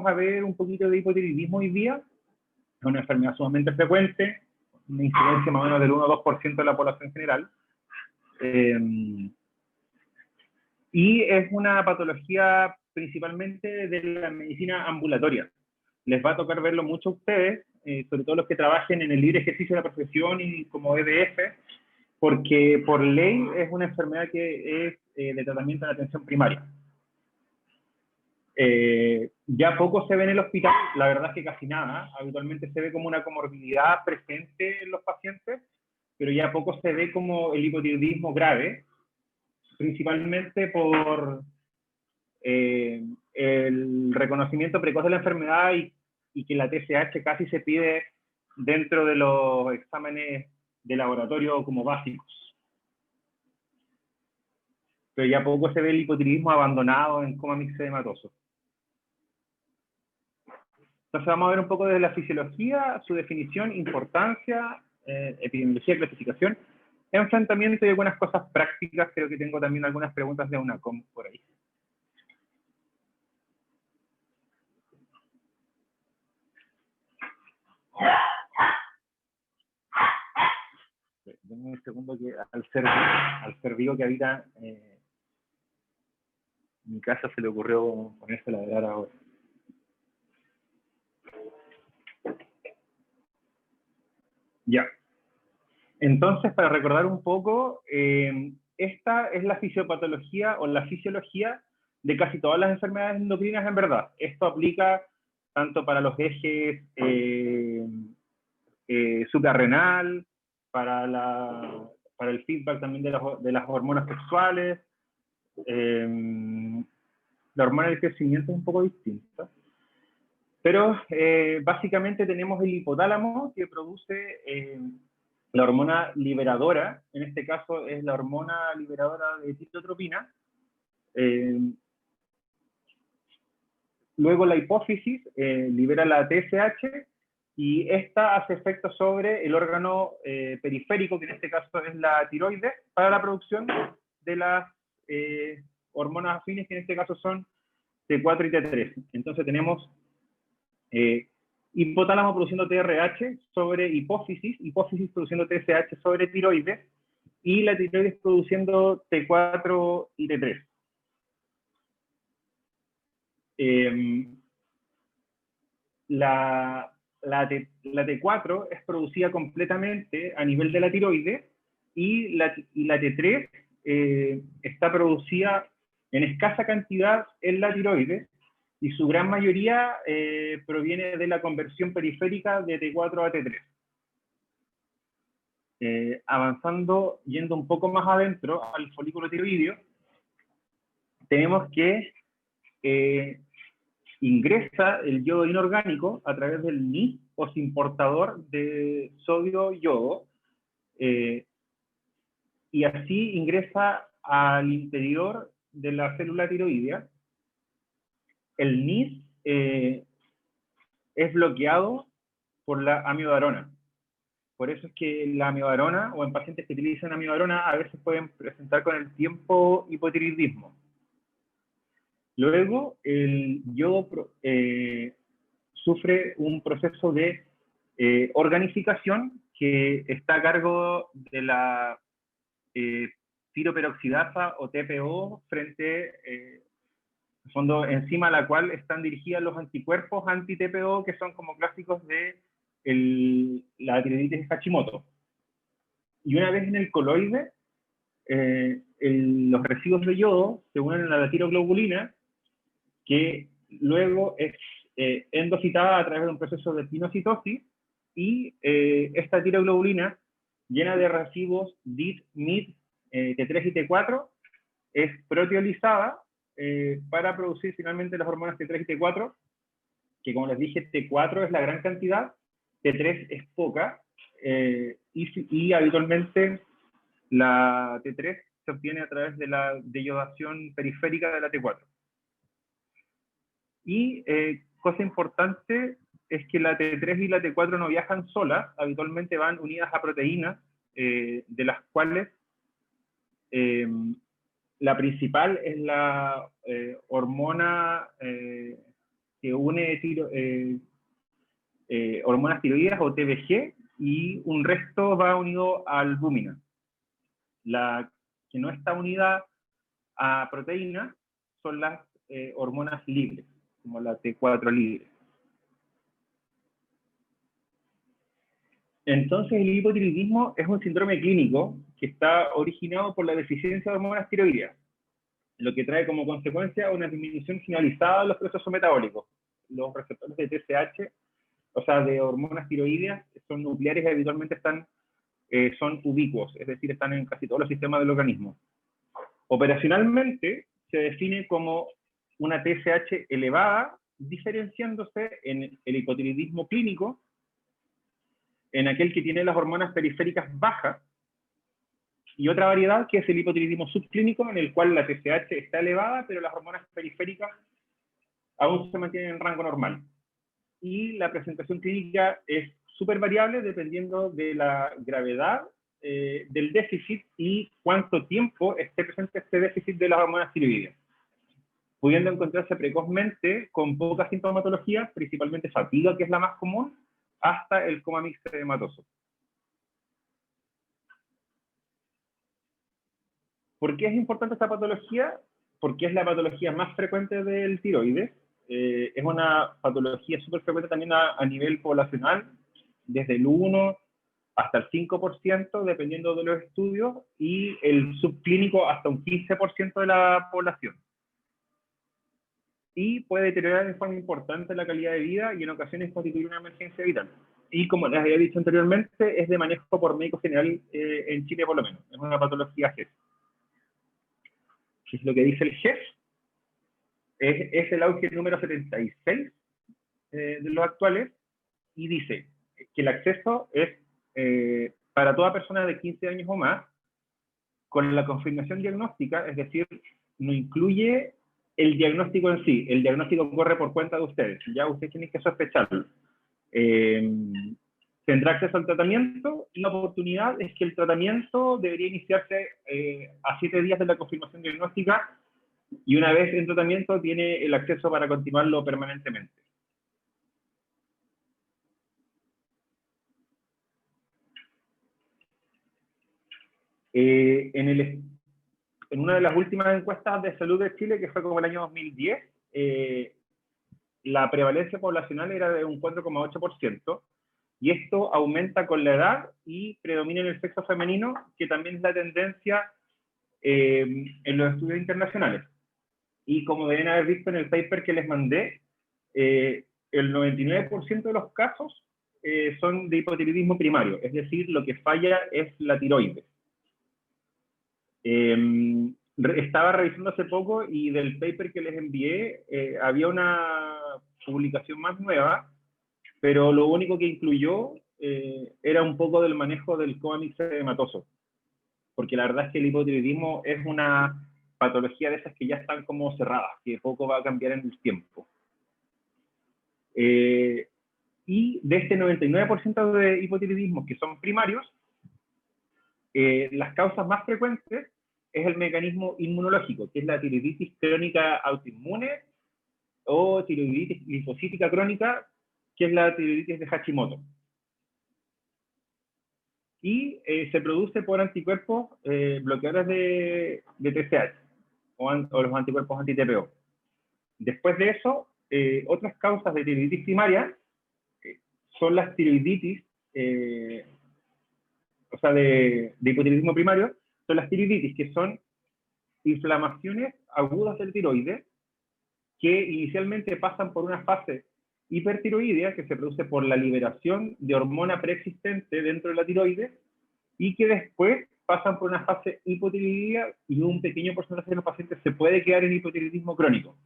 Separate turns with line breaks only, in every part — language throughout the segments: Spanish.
a ver un poquito de hipotiroidismo hoy día. Es una enfermedad sumamente frecuente, una incidencia más o menos del 1 o 2% de la población general. Y es una patología principalmente de la medicina ambulatoria. Les va a tocar verlo mucho a ustedes, sobre todo los que trabajen en el libre ejercicio de la profesión y como EDF, porque por ley es una enfermedad que es de tratamiento en atención primaria. Ya poco se ve en el hospital, la verdad es que casi nada. Habitualmente se ve como una comorbilidad presente en los pacientes, pero ya poco se ve como el hipotiroidismo grave, principalmente por el reconocimiento precoz de la enfermedad y que la TSH casi se pide dentro de los exámenes de laboratorio como básicos. Pero ya poco se ve el hipotiroidismo abandonado en coma mixedematoso. Entonces vamos a ver un poco de la fisiología, su definición, importancia, epidemiología, clasificación, enfrentamiento y algunas cosas prácticas. Creo que tengo también algunas preguntas de UNACOM por ahí. Denme un segundo que al ser vivo que habita mi casa se le ocurrió ponerse a ladrar ahora. Ya. Entonces, para recordar un poco, esta es la fisiopatología o la fisiología de casi todas las enfermedades endocrinas en verdad. Esto aplica tanto para los ejes suprarrenal, para el feedback también de las hormonas sexuales. La hormona del crecimiento es un poco distinta. Pero básicamente tenemos el hipotálamo que produce la hormona liberadora, en este caso es la hormona liberadora de tirotropina. Luego la hipófisis libera la TSH y esta hace efecto sobre el órgano periférico, que en este caso es la tiroides, para la producción de las hormonas afines, que en este caso son T4 y T3. Entonces tenemos hipotálamo produciendo TRH sobre hipófisis, hipófisis produciendo TSH sobre tiroides, y la tiroides produciendo T4 y T3. La T4 es producida completamente a nivel de la tiroides y la T3 está producida en escasa cantidad en la tiroides y su gran mayoría proviene de la conversión periférica de T4 a T3. Avanzando, yendo un poco más adentro al folículo tiroideo, tenemos que ingresa el yodo inorgánico a través del NIS, posimportador de sodio-yodo, y así ingresa al interior de la célula tiroidea. El NIS es bloqueado por la amiodarona. Por eso es que la amiodarona, o en pacientes que utilizan amiodarona, a veces pueden presentar con el tiempo hipotiroidismo. Luego, el yodo sufre un proceso de organificación que está a cargo de la tiroperoxidasa o TPO frente, en fondo, encima a la cual están dirigidas los anticuerpos anti-TPO que son como clásicos de la tiroiditis Hashimoto. Y una vez en el coloide, los residuos de yodo se unen a la tiroglobulina, que luego es endocitada a través de un proceso de pinocitosis, y esta tiroglobulina, llena de residuos DIT, MIT, T3 y T4, es proteolizada para producir finalmente las hormonas T3 y T4, que como les dije, T4 es la gran cantidad, T3 es poca, y habitualmente la T3 se obtiene a través de la deyodación periférica de la T4. Y cosa importante es que la T3 y la T4 no viajan solas, habitualmente van unidas a proteínas, de las cuales la principal es la hormona que que une hormonas tiroideas o TBG, y un resto va unido a albúmina. La que no está unida a proteínas son las hormonas libres, como la T4 libre. Entonces, el hipotiroidismo es un síndrome clínico que está originado por la deficiencia de hormonas tiroideas, lo que trae como consecuencia una disminución generalizada de los procesos metabólicos. Los receptores de TSH, o sea, de hormonas tiroideas, son nucleares y habitualmente son ubicuos, es decir, están en casi todos los sistemas del organismo. Operacionalmente, se define como una TSH elevada, diferenciándose en el hipotiroidismo clínico, en aquel que tiene las hormonas periféricas bajas, y otra variedad que es el hipotiroidismo subclínico, en el cual la TSH está elevada, pero las hormonas periféricas aún se mantienen en rango normal. Y la presentación clínica es súper variable dependiendo de la gravedad del déficit y cuánto tiempo esté presente este déficit de las hormonas tiroideas, pudiendo encontrarse precozmente con poca sintomatología, principalmente fatiga, que es la más común, hasta el coma mixedematoso. ¿Por qué es importante esta patología? Porque es la patología más frecuente del tiroides. Es una patología súper frecuente también a nivel poblacional, desde el 1 hasta el 5%, dependiendo de los estudios, y el subclínico hasta un 15% de la población. Y puede deteriorar de forma importante la calidad de vida y en ocasiones constituir una emergencia vital. Y como les había dicho anteriormente, es de manejo por médico general en Chile por lo menos. Es una patología GES. ¿Qué es lo que dice el GES? Es el auge número 76 de los actuales, y dice que el acceso es para toda persona de 15 años o más, con la confirmación diagnóstica, es decir, no incluye el diagnóstico en sí. El diagnóstico corre por cuenta de ustedes, ya ustedes tienen que sospecharlo. Tendrá acceso al tratamiento, y la oportunidad es que el tratamiento debería iniciarse a 7 días de la confirmación diagnóstica, y una vez en tratamiento tiene el acceso para continuarlo permanentemente. En una de las últimas encuestas de salud de Chile, que fue como el año 2010, la prevalencia poblacional era de un 4,8%, y esto aumenta con la edad y predomina en el sexo femenino, que también es la tendencia en los estudios internacionales. Y como deben haber visto en el paper que les mandé, el 99% de los casos son de hipotiroidismo primario, es decir, lo que falla es la tiroides. Estaba revisando hace poco, y del paper que les envié había una publicación más nueva, pero lo único que incluyó era un poco del manejo del coma mixedematoso, porque la verdad es que el hipotiroidismo es una patología de esas que ya están como cerradas, que poco va a cambiar en el tiempo. Y de este 99% de hipotiroidismos que son primarios, las causas más frecuentes es el mecanismo inmunológico, que es la tiroiditis crónica autoinmune o tiroiditis linfocítica crónica, que es la tiroiditis de Hashimoto. Y se produce por anticuerpos bloqueadores de TSH o los anticuerpos anti-TPO. Después de eso, otras causas de tiroiditis primaria son las tiroiditis, o sea, de hipotiroidismo primario, son las tiroiditis que son inflamaciones agudas del tiroides, que inicialmente pasan por una fase hipertiroidea, que se produce por la liberación de hormona preexistente dentro de la tiroides, y que después pasan por una fase hipotiroidea, y un pequeño porcentaje de los pacientes se puede quedar en hipotiroidismo crónico.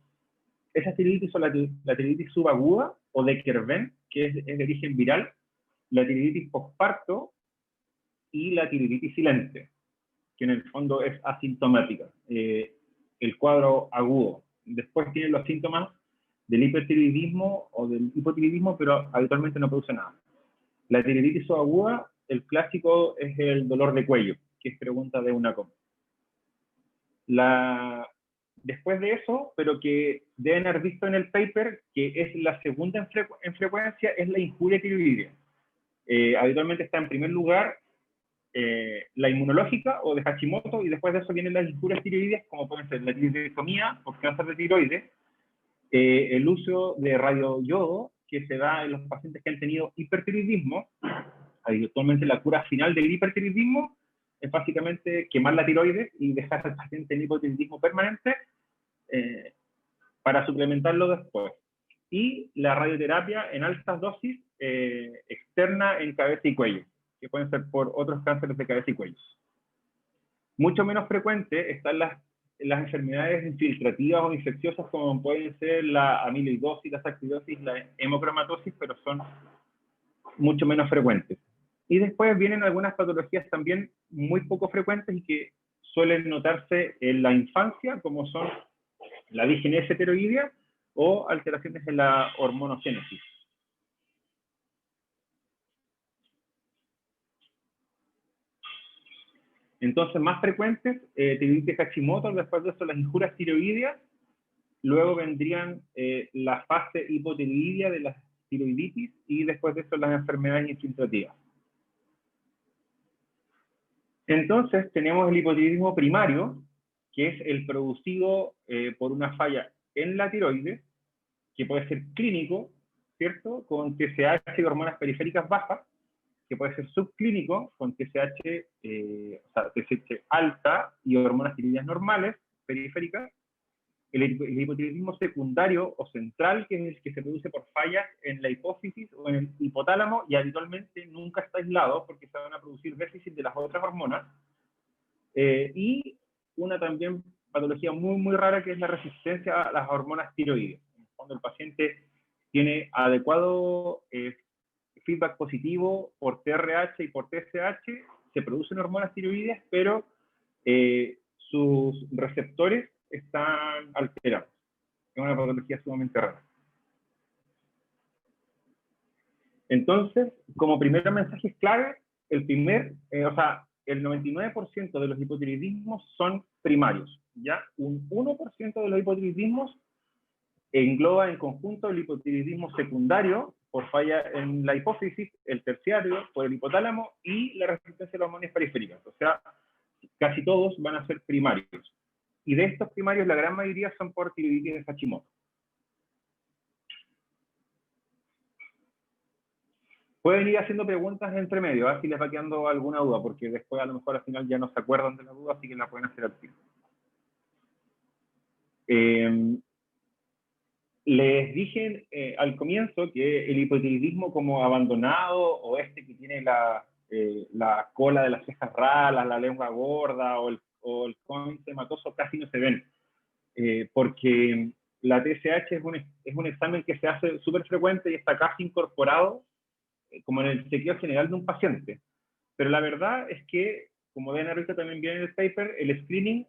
Esas tiroiditis son la tiroiditis subaguda o de Kerven, que es de origen viral, la tiroiditis posparto y la tiroiditis silente, que en el fondo es asintomática, el cuadro agudo. Después tiene los síntomas del hipertiroidismo o del hipotiroidismo, pero habitualmente no produce nada. La tiroiditis subaguda, el clásico es el dolor de cuello, que es pregunta de UNACOM. después de eso, pero que deben haber visto en el paper, que es la segunda en frecuencia, es la injuria tiroidea. Habitualmente está en primer lugar la inmunológica o de Hashimoto, y después de eso vienen las injurias tiroideas, como pueden ser la tiroidectomía o cáncer de tiroides, el uso de radioyodo, que se da en los pacientes que han tenido hipertiroidismo. Habitualmente la cura final del hipertiroidismo es básicamente quemar la tiroides y dejar al paciente en hipotiroidismo permanente para suplementarlo después. Y la radioterapia en altas dosis externa en cabeza y cuello, que pueden ser por otros cánceres de cabeza y cuello. Mucho menos frecuente están las enfermedades infiltrativas o infecciosas, como pueden ser la amiloidosis, la sarcoidosis, la hemocromatosis, pero son mucho menos frecuentes. Y después vienen algunas patologías también muy poco frecuentes y que suelen notarse en la infancia, como son la digenesia heteroidea o alteraciones en la hormonogénesis. Entonces, más frecuentes, tiroiditis Hashimoto, después de eso las injurias tiroideas, luego vendrían la fase hipotiroidea de la tiroiditis y después de eso las enfermedades infiltrativas. Entonces, tenemos el hipotiroidismo primario, que es el producido por una falla en la tiroides, que puede ser clínico, ¿cierto? Con TSH y hormonas periféricas bajas, que puede ser subclínico, con TSH, o sea, TSH alta y hormonas tiroideas normales, periféricas. El hipotiroidismo secundario o central, que es el que se produce por fallas en la hipófisis o en el hipotálamo, y habitualmente nunca está aislado porque se van a producir déficit de las otras hormonas. Y una también patología muy rara, que es la resistencia a las hormonas tiroides. Cuando el paciente tiene adecuado feedback positivo por TRH y por TSH, se producen hormonas tiroides, pero sus receptores están alterados. Es una patología sumamente rara. Entonces, como primer mensaje es clave, el 99% de los hipotiroidismos son primarios, ¿ya? Un 1% de los hipotiroidismos engloba en conjunto el hipotiroidismo secundario por falla en la hipófisis, el terciario por el hipotálamo y la resistencia a las hormonas periféricas. O sea, casi todos van a ser primarios. Y de estos primarios, la gran mayoría son por tiroiditis de Hashimoto. Pueden ir haciendo preguntas entre medio, a ver si les va quedando alguna duda, porque después a lo mejor al final ya no se acuerdan de la duda, así que la pueden hacer al tiro. Les dije al comienzo que el hipotiroidismo como abandonado, o este que tiene la cola de las cejas raras, la lengua gorda o el cónice hematoso, casi no se ven, porque la TSH es un examen que se hace súper frecuente y está casi incorporado como en el chequeo general de un paciente. Pero la verdad es que, como ven ahorita también viene en el paper, el screening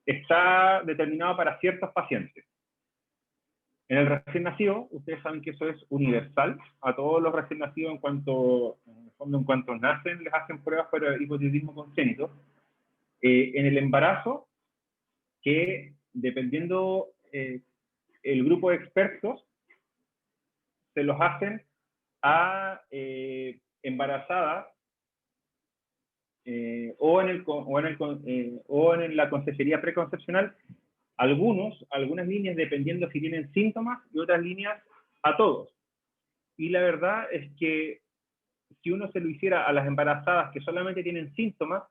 está determinado para ciertos pacientes. En el recién nacido, ustedes saben que eso es universal. A todos los recién nacidos, en cuanto nacen, les hacen pruebas para hipotiroidismo congénito. En el embarazo, que dependiendo el grupo de expertos, se los hacen a embarazadas o en la consejería preconcepcional, algunas líneas dependiendo si tienen síntomas y otras líneas a todos. Y la verdad es que si uno se lo hiciera a las embarazadas que solamente tienen síntomas,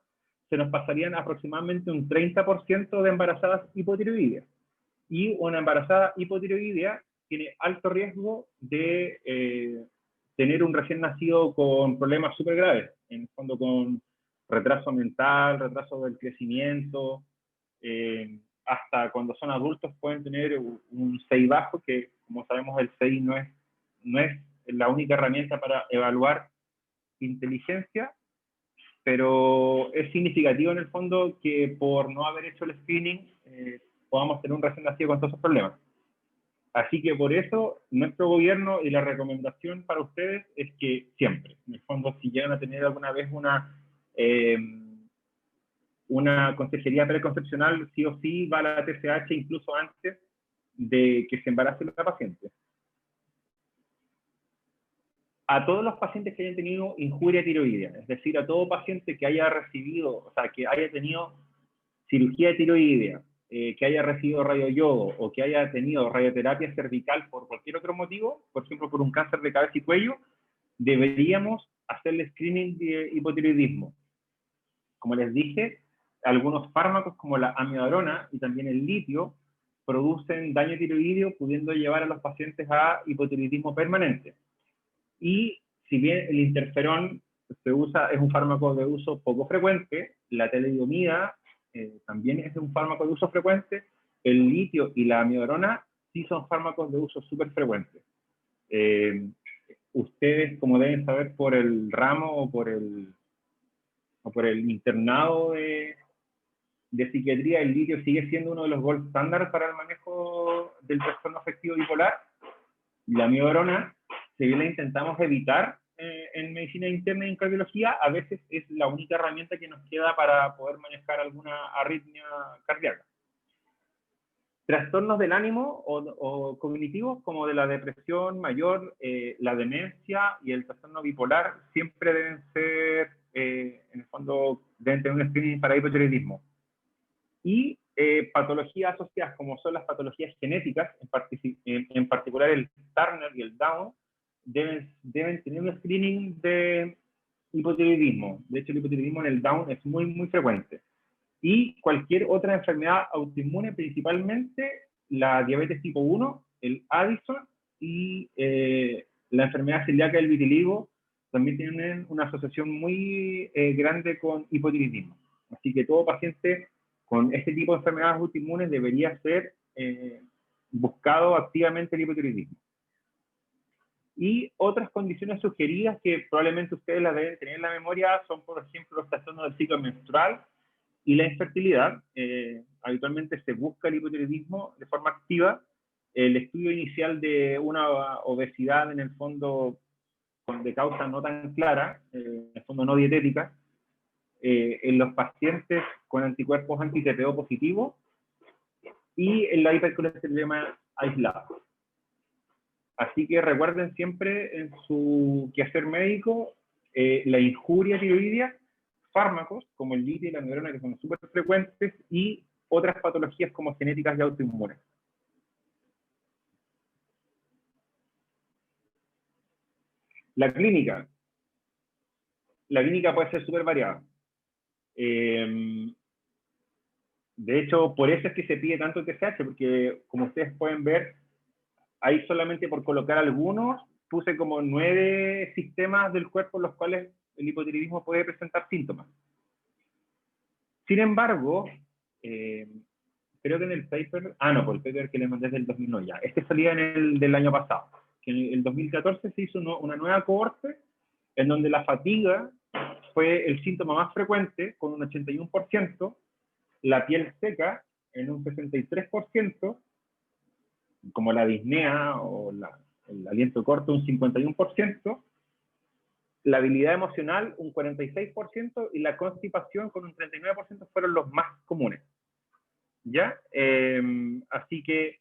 se nos pasarían aproximadamente un 30% de embarazadas hipotiroideas. Y una embarazada hipotiroidea tiene alto riesgo de tener un recién nacido con problemas súper graves, en el fondo con retraso mental, retraso del crecimiento, hasta cuando son adultos pueden tener un CI bajo, que como sabemos el CI no es la única herramienta para evaluar inteligencia, pero es significativo en el fondo que por no haber hecho el screening podamos tener un recién nacido con todos esos problemas. Así que por eso nuestro gobierno y la recomendación para ustedes es que siempre, en el fondo, si llegan a tener alguna vez una consejería preconcepcional sí o sí va a la TSH incluso antes de que se embarace la paciente. A todos los pacientes que hayan tenido injuria tiroidea, es decir, a todo paciente que haya recibido, o sea, que haya tenido cirugía tiroidea, que haya recibido radioyodo o que haya tenido radioterapia cervical por cualquier otro motivo, por ejemplo, por un cáncer de cabeza y cuello, deberíamos hacerle screening de hipotiroidismo. Como les dije, algunos fármacos como la amiodarona y también el litio producen daño tiroideo, pudiendo llevar a los pacientes a hipotiroidismo permanente. Y si bien el interferón se usa, es un fármaco de uso poco frecuente, la talidomida también es un fármaco de uso frecuente, el litio y la amiodarona sí son fármacos de uso súper frecuente. Ustedes, como deben saber por el ramo o por el internado de psiquiatría, el litio sigue siendo uno de los gold standard para el manejo del trastorno afectivo bipolar. Y la amiodarona, si bien la intentamos evitar en medicina interna y en cardiología, a veces es la única herramienta que nos queda para poder manejar alguna arritmia cardíaca. Trastornos del ánimo o cognitivos, como de la depresión mayor, la demencia y el trastorno bipolar, siempre deben ser, en el fondo, deben tener un screening para hipotiroidismo. Y patologías asociadas, como son las patologías genéticas, en particular el Turner y el Down, deben tener un screening de hipotiroidismo. De hecho, el hipotiroidismo en el Down es muy, muy frecuente. Y cualquier otra enfermedad autoinmune, principalmente la diabetes tipo 1, el Addison y la enfermedad celíaca del vitiligo, también tienen una asociación muy grande con hipotiroidismo. Así que todo paciente con este tipo de enfermedades autoinmunes debería ser buscado activamente el hipotiroidismo. Y otras condiciones sugeridas que probablemente ustedes las deben tener en la memoria son, por ejemplo, los trastornos del ciclo menstrual y la infertilidad. Habitualmente se busca el hipotiroidismo de forma activa. El estudio inicial de una obesidad, en el fondo, de causa no tan clara, en el fondo no dietética, en los pacientes con anticuerpos anti-TPO positivos y en la hipercolesterolemia aislada. Así que recuerden siempre en su quehacer médico la injuria tiroidea, fármacos como el litio y la amiodarona, que son súper frecuentes, y otras patologías como genéticas y autoinmunes. La clínica puede ser súper variada. De hecho, por eso es que se pide tanto el TSH, porque como ustedes pueden ver, ahí solamente por colocar algunos, puse como 9 sistemas del cuerpo en los cuales el hipotiroidismo puede presentar síntomas. Sin embargo, creo que en el paper, por el paper que les mandé del 2009 ya, este salía en el del año pasado, que en el 2014 se hizo una nueva cohorte en donde la fatiga fue el síntoma más frecuente, con un 81%, la piel seca en un 63%, como la disnea o el aliento corto un 51%, la habilidad emocional un 46% y la constipación con un 39% fueron los más comunes. ¿Ya? Así que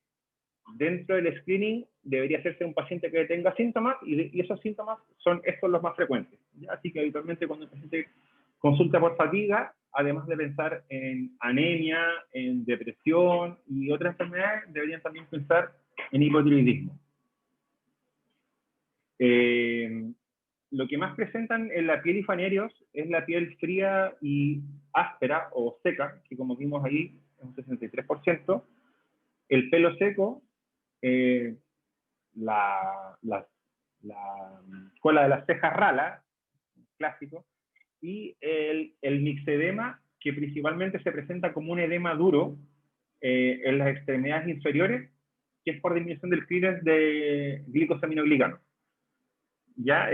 dentro del screening debería hacerse un paciente que tenga síntomas y esos síntomas son estos los más frecuentes. ¿Ya? Así que habitualmente cuando el paciente consulta por fatiga, además de pensar en anemia, en depresión y otras enfermedades, deberían también pensar en hipotiroidismo. Lo que más presentan en la piel y faneros es la piel fría y áspera o seca, que como vimos ahí es un 63%. El pelo seco, la cola de las cejas rala, clásico, y el mixedema, que principalmente se presenta como un edema duro en las extremidades inferiores, que es por disminución del clearance de glicosaminoglicano. Ya,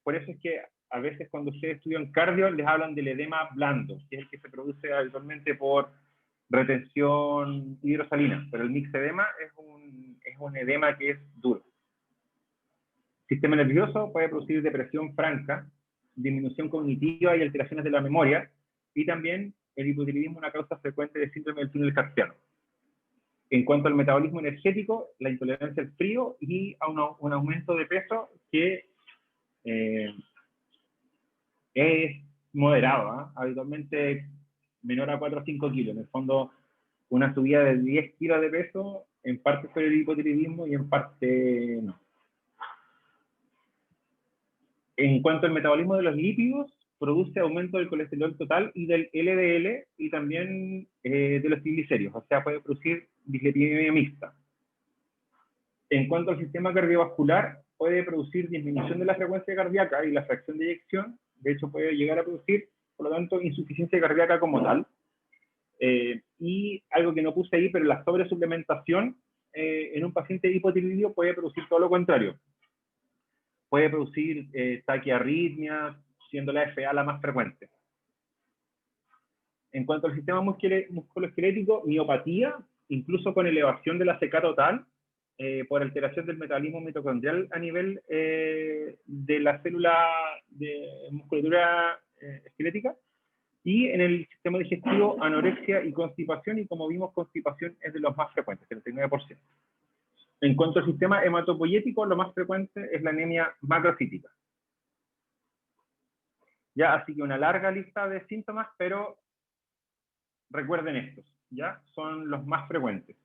por eso es que a veces cuando ustedes estudian cardio les hablan del edema blando, que es el que se produce habitualmente por retención hidrosalina, pero el mixedema es un edema que es duro. Sistema nervioso puede producir depresión franca, disminución cognitiva y alteraciones de la memoria, y también el hipotiroidismo es una causa frecuente de síndrome del túnel carpiano. En cuanto al metabolismo energético, la intolerancia al frío y a un aumento de peso que es moderado, ¿eh? Habitualmente menor a 4 o 5 kilos. En el fondo, una subida de 10 kilos de peso, en parte por el hipotiroidismo y en parte no. En cuanto al metabolismo de los lípidos, produce aumento del colesterol total y del LDL y también de los triglicéridos, o sea, puede producir dislipidemia mixta. En cuanto al sistema cardiovascular, puede producir disminución de la frecuencia cardíaca y la fracción de eyección, de hecho puede llegar a producir, por lo tanto, insuficiencia cardíaca como tal. Y algo que no puse ahí, pero la sobresuplementación en un paciente hipotiroideo puede producir todo lo contrario. Puede producir taquiarritmias, siendo la FA la más frecuente. En cuanto al sistema musculoesquelético, miopatía, incluso con elevación de la CK total, por alteración del metabolismo mitocondrial a nivel de la célula de musculatura esquelética, y en el sistema digestivo, anorexia y constipación, y como vimos, constipación es de los más frecuentes, el 39%. En cuanto al sistema hematopoyético, lo más frecuente es la anemia macrocítica. Ya, así que una larga lista de síntomas, pero recuerden estos, ¿ya? Son los más frecuentes.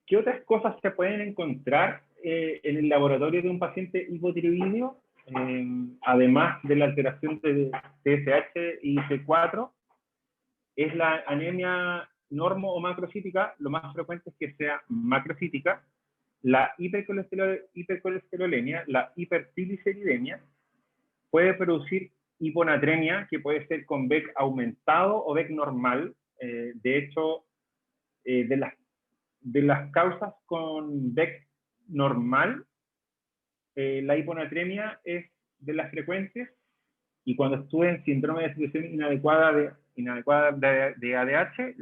¿Qué otras cosas se pueden encontrar en el laboratorio de un paciente hipotiroideo? Además de la alteración de TSH y T4, es la anemia normo o macrocítica. Lo más frecuente es que sea macrocítica, la hipercolesterolemia, la hipertrigliceridemia, puede producir hiponatremia, que puede ser con VEC aumentado o VEC normal. De hecho, de las causas con VEC normal, la hiponatremia es de las frecuentes, y cuando estuve en síndrome de secreción inadecuada de ADH,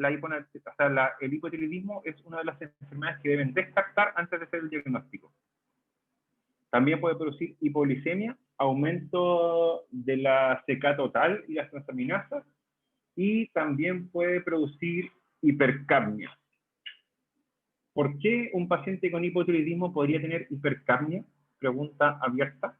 el hipotiroidismo es una de las enfermedades que deben descartar antes de hacer el diagnóstico. También puede producir hipoglicemia, aumento de la CK total y las transaminasas, y también puede producir hipercapnia. ¿Por qué un paciente con hipotiroidismo podría tener hipercapnia? Pregunta abierta.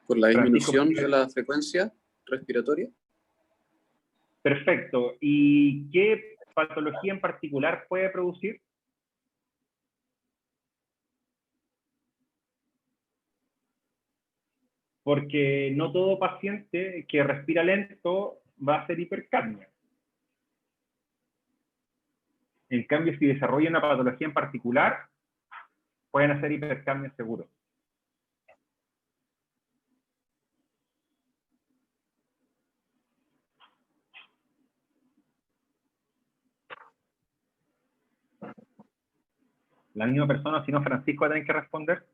Por la disminución de la frecuencia respiratoria.
Perfecto. ¿Y qué patología en particular puede producir? Porque no todo paciente que respira lento va a ser hipercapnia. En cambio, si desarrolla una patología en particular, pueden hacer hipercapnia seguro. La misma persona, si no, Francisco va a tener que responder.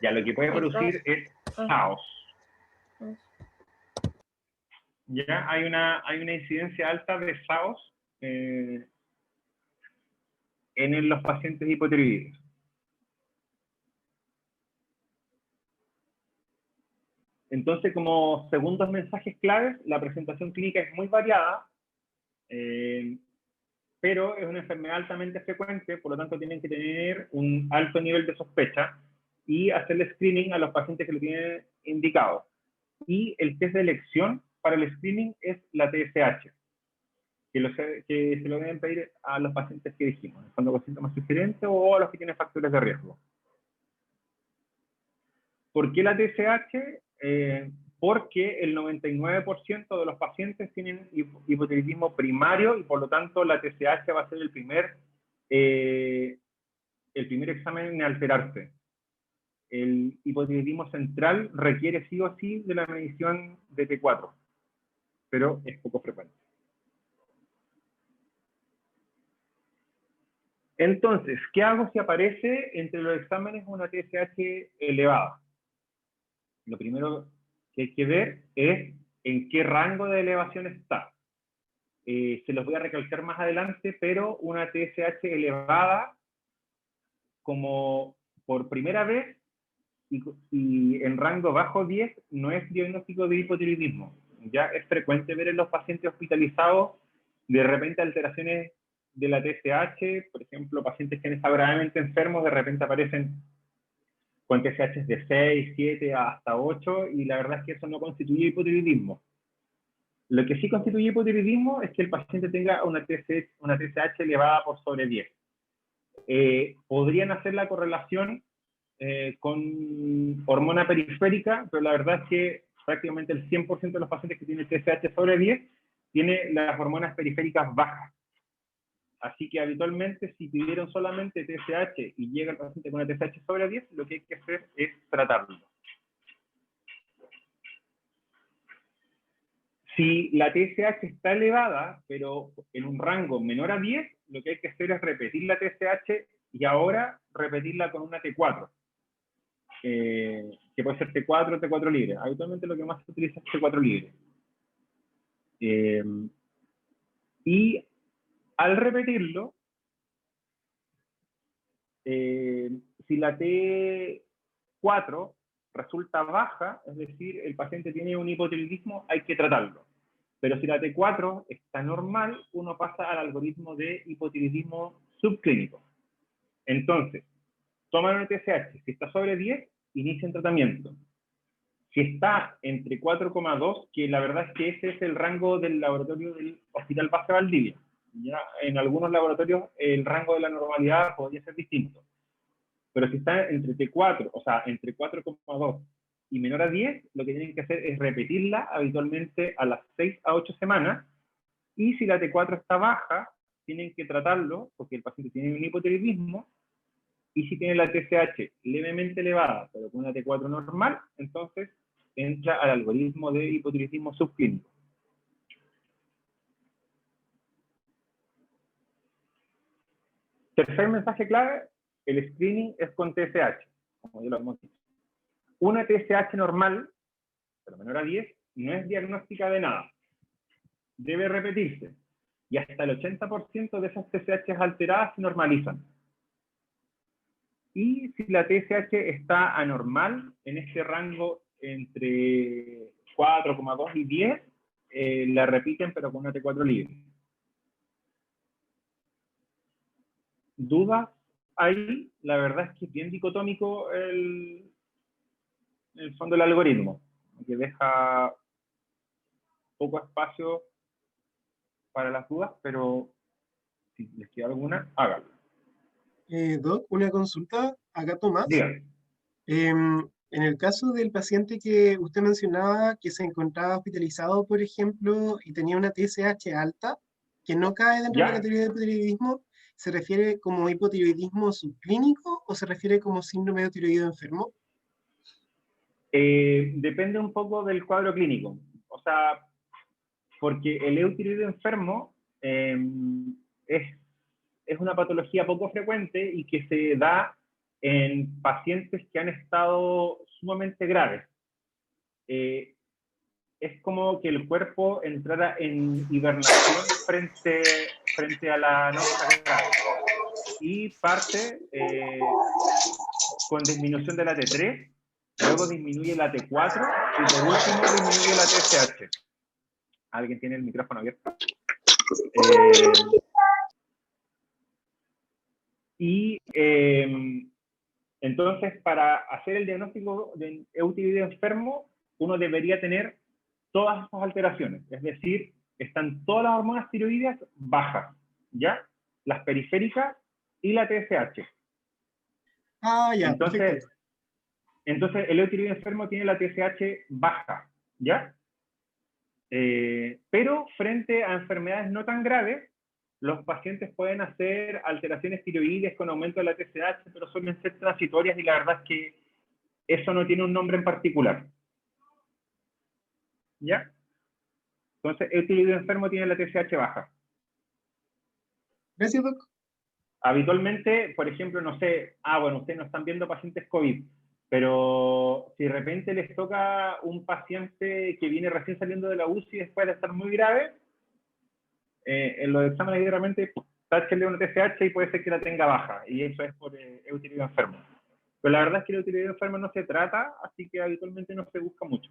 Ya, lo que puede producir es SAOS. Ya hay una incidencia alta de SAOS en los pacientes hipotiroideos. Entonces, como segundos mensajes claves, la presentación clínica es muy variada, pero es una enfermedad altamente frecuente, por lo tanto tienen que tener un alto nivel de sospecha y hacerle screening a los pacientes que lo tienen indicado. Y el test de elección para el screening es la TSH, que se lo deben pedir a los pacientes que dijimos, cuando con síntomas sugerentes o a los que tienen factores de riesgo. ¿Por qué la TSH? Porque el 99% de los pacientes tienen hipotiroidismo primario y por lo tanto la TSH va a ser el primer examen en alterarse. El hipotiroidismo central requiere sí o sí de la medición de T4, pero es poco frecuente. Entonces, ¿qué hago si aparece entre los exámenes una TSH elevada? Lo primero que hay que ver es en qué rango de elevación está. Se los voy a recalcar más adelante, pero una TSH elevada como por primera vez y en rango bajo 10 no es diagnóstico de hipotiroidismo. Ya es frecuente ver en los pacientes hospitalizados de repente alteraciones de la TSH, por ejemplo, pacientes que han estado gravemente enfermos, de repente aparecen con TSH de 6, 7 hasta 8, y la verdad es que eso no constituye hipotiroidismo. Lo que sí constituye hipotiroidismo es que el paciente tenga una TSH elevada por sobre 10. Podrían hacer la correlación con hormona periférica, pero la verdad es que prácticamente el 100% de los pacientes que tienen TSH sobre 10 tiene las hormonas periféricas bajas. Así que habitualmente, si pidieron solamente TSH y llega el paciente con una TSH sobre 10, lo que hay que hacer es tratarlo. Si la TSH está elevada, pero en un rango menor a 10, lo que hay que hacer es repetir la TSH y ahora repetirla con una T4. Que puede ser T4 o T4 libre. Habitualmente lo que más se utiliza es T4 libre. Y al repetirlo, si la T4 resulta baja, es decir, el paciente tiene un hipotiroidismo, hay que tratarlo. Pero si la T4 está normal, uno pasa al algoritmo de hipotiroidismo subclínico. Entonces, toman una TSH, si está sobre 10, inician tratamiento. Si está entre 4,2, que la verdad es que ese es el rango del laboratorio del Hospital Base Valdivia. Ya en algunos laboratorios el rango de la normalidad podría ser distinto. Pero si está entre T4, o sea, entre 4,2 y menor a 10, lo que tienen que hacer es repetirla habitualmente a las 6 a 8 semanas. Y si la T4 está baja, tienen que tratarlo, porque el paciente tiene un hipotiroidismo. Y si tiene la TSH levemente elevada, pero con una T4 normal, entonces entra al algoritmo de hipotiroidismo subclínico. Tercer mensaje clave, el screening es con TSH, como ya lo hemos dicho. Una TSH normal, pero menor a 10, no es diagnóstica de nada. Debe repetirse. Y hasta el 80% de esas TSH alteradas se normalizan. Y si la TSH está anormal, en este rango entre 4,2 y 10, la repiten pero con una T4 libre. ¿Dudas ahí? La verdad es que es bien dicotómico el fondo del algoritmo, que deja poco espacio para las dudas, pero si les queda alguna, háganlo.
Doc, una consulta, acá Tomás.
Díganme.
En el caso del paciente que usted mencionaba que se encontraba hospitalizado, por ejemplo, y tenía una TSH alta, que no cae dentro de la categoría de hipotiroidismo, ¿se refiere como hipotiroidismo subclínico o se refiere como síndrome de tiroideo enfermo?
Depende un poco del cuadro clínico. O sea, porque el eutiroideo enfermo es una patología poco frecuente y que se da en pacientes que han estado sumamente graves. Es como que el cuerpo entrara en hibernación frente a la nota grave. Y parte con disminución de la T3, luego disminuye la T4 y por último disminuye la TSH. ¿Alguien tiene el micrófono abierto? Entonces, para hacer el diagnóstico de eutiroideo enfermo, uno debería tener todas esas alteraciones. Es decir, están todas las hormonas tiroideas bajas, ¿ya? Las periféricas y la TSH.
Ah, ya, perfecto.
Entonces, el eutiroideo enfermo tiene la TSH baja, ¿ya? Pero frente a enfermedades no tan graves, los pacientes pueden hacer alteraciones tiroides con aumento de la TSH, pero suelen ser transitorias y la verdad es que eso no tiene un nombre en particular. ¿Ya? Entonces, el tiroideo enfermo tiene la TSH baja.
Gracias, Doc.
Habitualmente, por ejemplo, no sé, bueno, ustedes no están viendo pacientes COVID, Pero si de repente les toca un paciente que viene recién saliendo de la UCI después de estar muy grave, en los exámenes de realmente táchenle una TSH y puede ser que la tenga baja, y eso es por eutirido enfermo. Pero la verdad es que el eutirido enfermo no se trata, así que habitualmente no se busca mucho.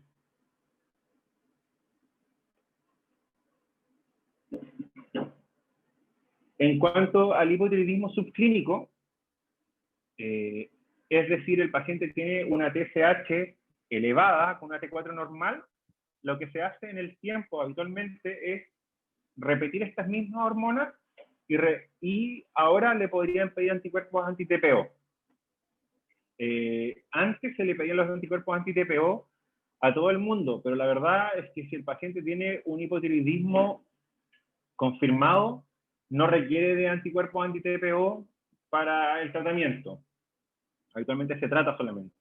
En cuanto al hipotiroidismo subclínico, es decir, el paciente tiene una TSH elevada con una T4 normal, lo que se hace en el tiempo habitualmente es repetir estas mismas hormonas y ahora le podrían pedir anticuerpos anti-TPO. Antes se le pedían los anticuerpos anti-TPO a todo el mundo, pero la verdad es que si el paciente tiene un hipotiroidismo confirmado, no requiere de anticuerpos anti-TPO para el tratamiento. Habitualmente se trata solamente.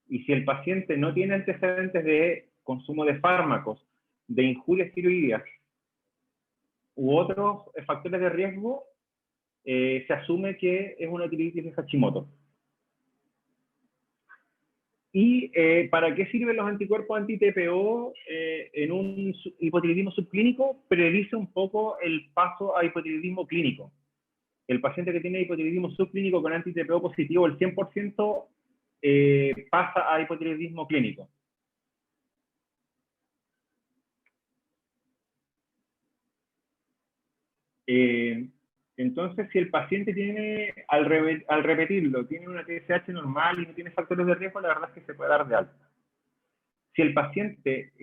Y si el paciente no tiene antecedentes de consumo de fármacos, de injurias tiroideas u otros factores de riesgo, se asume que es una tiroiditis de Hashimoto. ¿Y para qué sirven los anticuerpos anti-TPO en un hipotiroidismo subclínico? Predice un poco el paso a hipotiroidismo clínico. El paciente que tiene hipotiroidismo subclínico con anti-TPO positivo, el 100% pasa a hipotiroidismo clínico. Entonces, si el paciente tiene, al repetirlo, tiene una TSH normal y no tiene factores de riesgo, la verdad es que se puede dar de alta. Si el paciente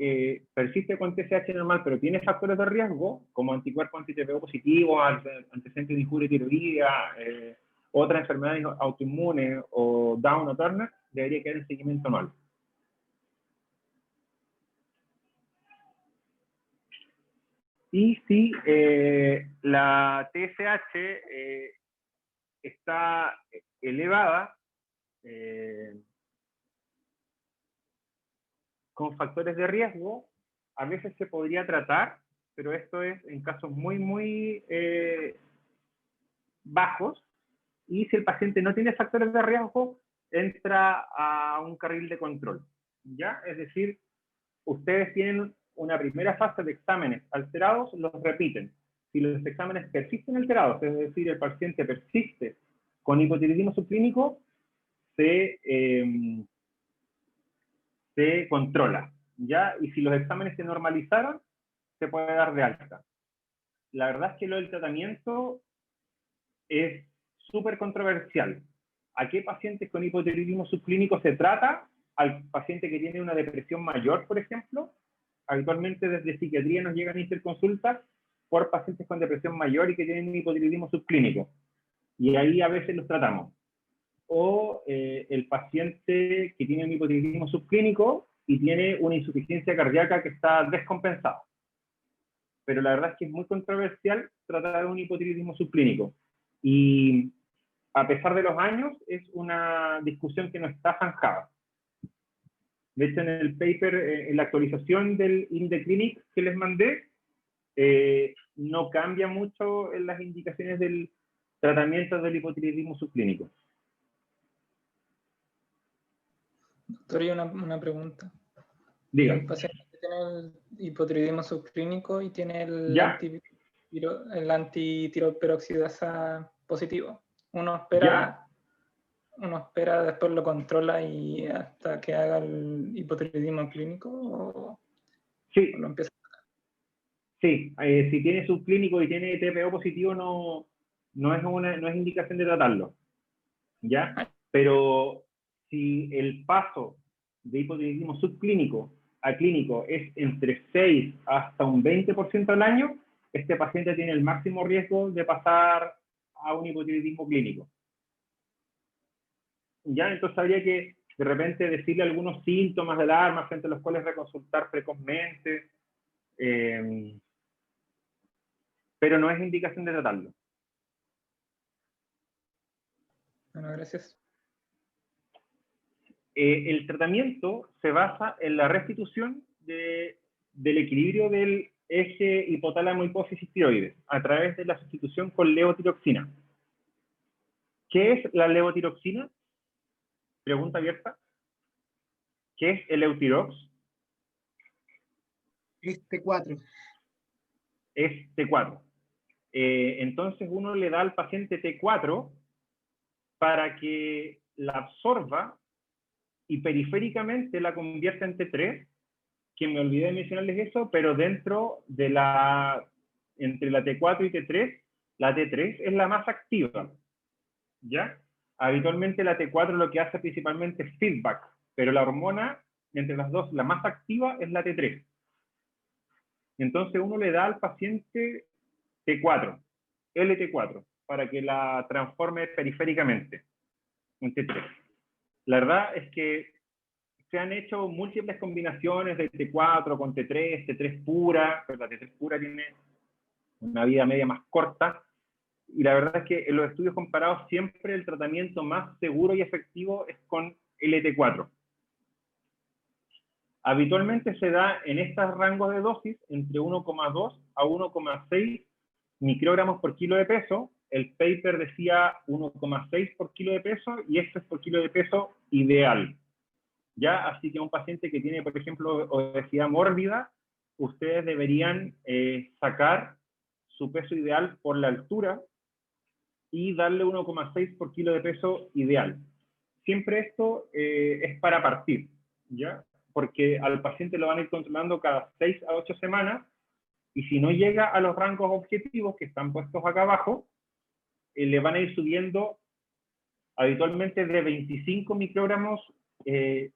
persiste con TSH normal, pero tiene factores de riesgo, como anticuerpos anti-TPO positivos, antecedentes de injuria tiroidea, otra enfermedad autoinmune o Down o Turner, debería quedar en seguimiento anual. Y si la TSH está elevada, con factores de riesgo, a veces se podría tratar, pero esto es en casos muy, muy bajos, y si el paciente no tiene factores de riesgo, entra a un carril de control, ¿ya? Es decir, ustedes tienen una primera fase de exámenes alterados, los repiten. Si los exámenes persisten alterados, es decir, el paciente persiste con hipotiroidismo subclínico, se controla, ¿ya? Y si los exámenes se normalizaron, se puede dar de alta. La verdad es que lo del tratamiento es súper controversial. ¿A qué pacientes con hipotiroidismo subclínico se trata? Al paciente que tiene una depresión mayor, por ejemplo. Habitualmente desde psiquiatría nos llegan interconsultas por pacientes con depresión mayor y que tienen un hipotiroidismo subclínico. Y ahí a veces los tratamos. O el paciente que tiene un hipotiroidismo subclínico y tiene una insuficiencia cardíaca que está descompensada. Pero la verdad es que es muy controversial tratar un hipotiroidismo subclínico. Y a pesar de los años, es una discusión que no está zanjada. De hecho, en el paper, en la actualización del INDE-Clinic que les mandé, no cambia mucho en las indicaciones del tratamiento del hipotiroidismo subclínico.
Doctor, y una pregunta.
Diga.
El paciente que tiene el hipotiroidismo subclínico y tiene el antitiroperoxidasa positivo, uno espera, después lo controla y hasta que haga el hipotiroidismo clínico, o
sí.
lo empieza a tratar.
Sí, si tiene subclínico y tiene TPO positivo, no es indicación de tratarlo, ¿ya? Pero si el paso de hipotiroidismo subclínico a clínico es entre 6 hasta un 20% al año, este paciente tiene el máximo riesgo de pasar a un hipotiroidismo clínico. ¿Ya? Entonces habría que de repente decirle algunos síntomas de alarma frente a los cuales reconsultar precozmente, pero no es indicación de tratarlo.
Bueno, gracias.
El tratamiento se basa en la restitución del equilibrio del eje hipotálamo-hipófisis tiroides a través de la sustitución con levotiroxina. ¿Qué es la levotiroxina? Pregunta abierta. ¿Qué es el Euthyrox?
Es T4.
Es T4. Entonces uno le da al paciente T4 para que la absorba y periféricamente la convierta en T3, que me olvidé de mencionarles eso, pero dentro de entre la T4 y T3, la T3 es la más activa, ¿ya? Habitualmente la T4 lo que hace principalmente es feedback, pero la hormona, entre las dos, la más activa es la T3. Entonces uno le da al paciente T4, LT4, para que la transforme periféricamente en T3. La verdad es que se han hecho múltiples combinaciones de T4 con T3, T3 pura, pero la T3 pura tiene una vida media más corta, y la verdad es que en los estudios comparados siempre el tratamiento más seguro y efectivo es con LT4. Habitualmente se da en estos rangos de dosis entre 1,2 a 1,6 microgramos por kilo de peso. El paper decía 1,6 por kilo de peso y esto es por kilo de peso ideal. ¿Ya? Así que a un paciente que tiene, por ejemplo, obesidad mórbida, ustedes deberían sacar su peso ideal por la altura y darle 1,6 por kilo de peso ideal. Siempre esto es para partir, ¿ya? Porque al paciente lo van a ir controlando cada 6 a 8 semanas, y si no llega a los rangos objetivos que están puestos acá abajo, le van a ir subiendo habitualmente de 25 microgramos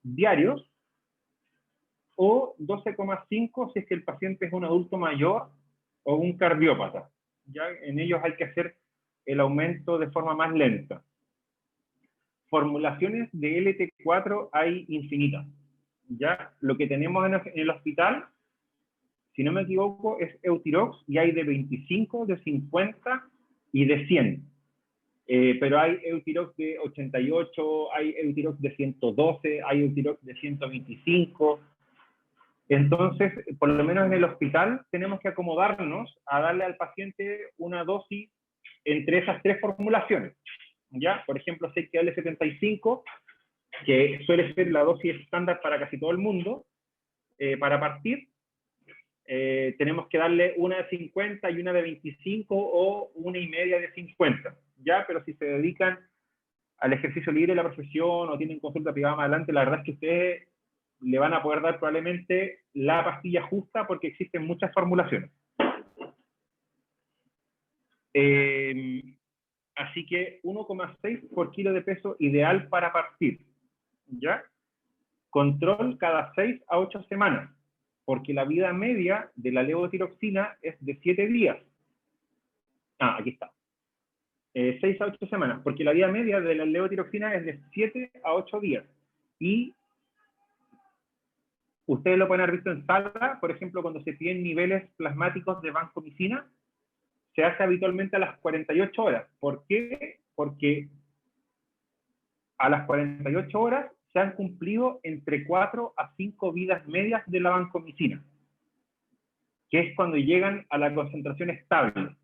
diarios, o 12,5 si es que el paciente es un adulto mayor o un cardiópata. Ya en ellos hay que hacer el aumento de forma más lenta. Formulaciones de LT4 hay infinitas. Ya lo que tenemos en el hospital, si no me equivoco, es Euthyrox, y hay de 25, de 50 y de 100. Pero hay Euthyrox de 88, hay Euthyrox de 112, hay Euthyrox de 125. Entonces, por lo menos en el hospital, tenemos que acomodarnos a darle al paciente una dosis entre esas tres formulaciones. ¿Ya? Por ejemplo, sé que L75, que suele ser la dosis estándar para casi todo el mundo, para partir, tenemos que darle una de 50 y una de 25 o una y media de 50. ¿Ya? Pero si se dedican al ejercicio libre de la profesión o tienen consulta privada más adelante, la verdad es que ustedes le van a poder dar probablemente la pastilla justa porque existen muchas formulaciones. Así que 1,6 por kilo de peso ideal para partir, ¿ya? Control cada 6 a 8 semanas, porque la vida media de la levotiroxina es de 7 días. Aquí está. 6 a 8 semanas, porque la vida media de la levotiroxina es de 7 a 8 días. Y ustedes lo pueden haber visto en sala, por ejemplo, cuando se piden niveles plasmáticos de vancomicina, se hace habitualmente a las 48 horas. ¿Por qué? Porque a las 48 horas se han cumplido entre 4 a 5 vidas medias de la vancomicina, que es cuando llegan a la concentración estable.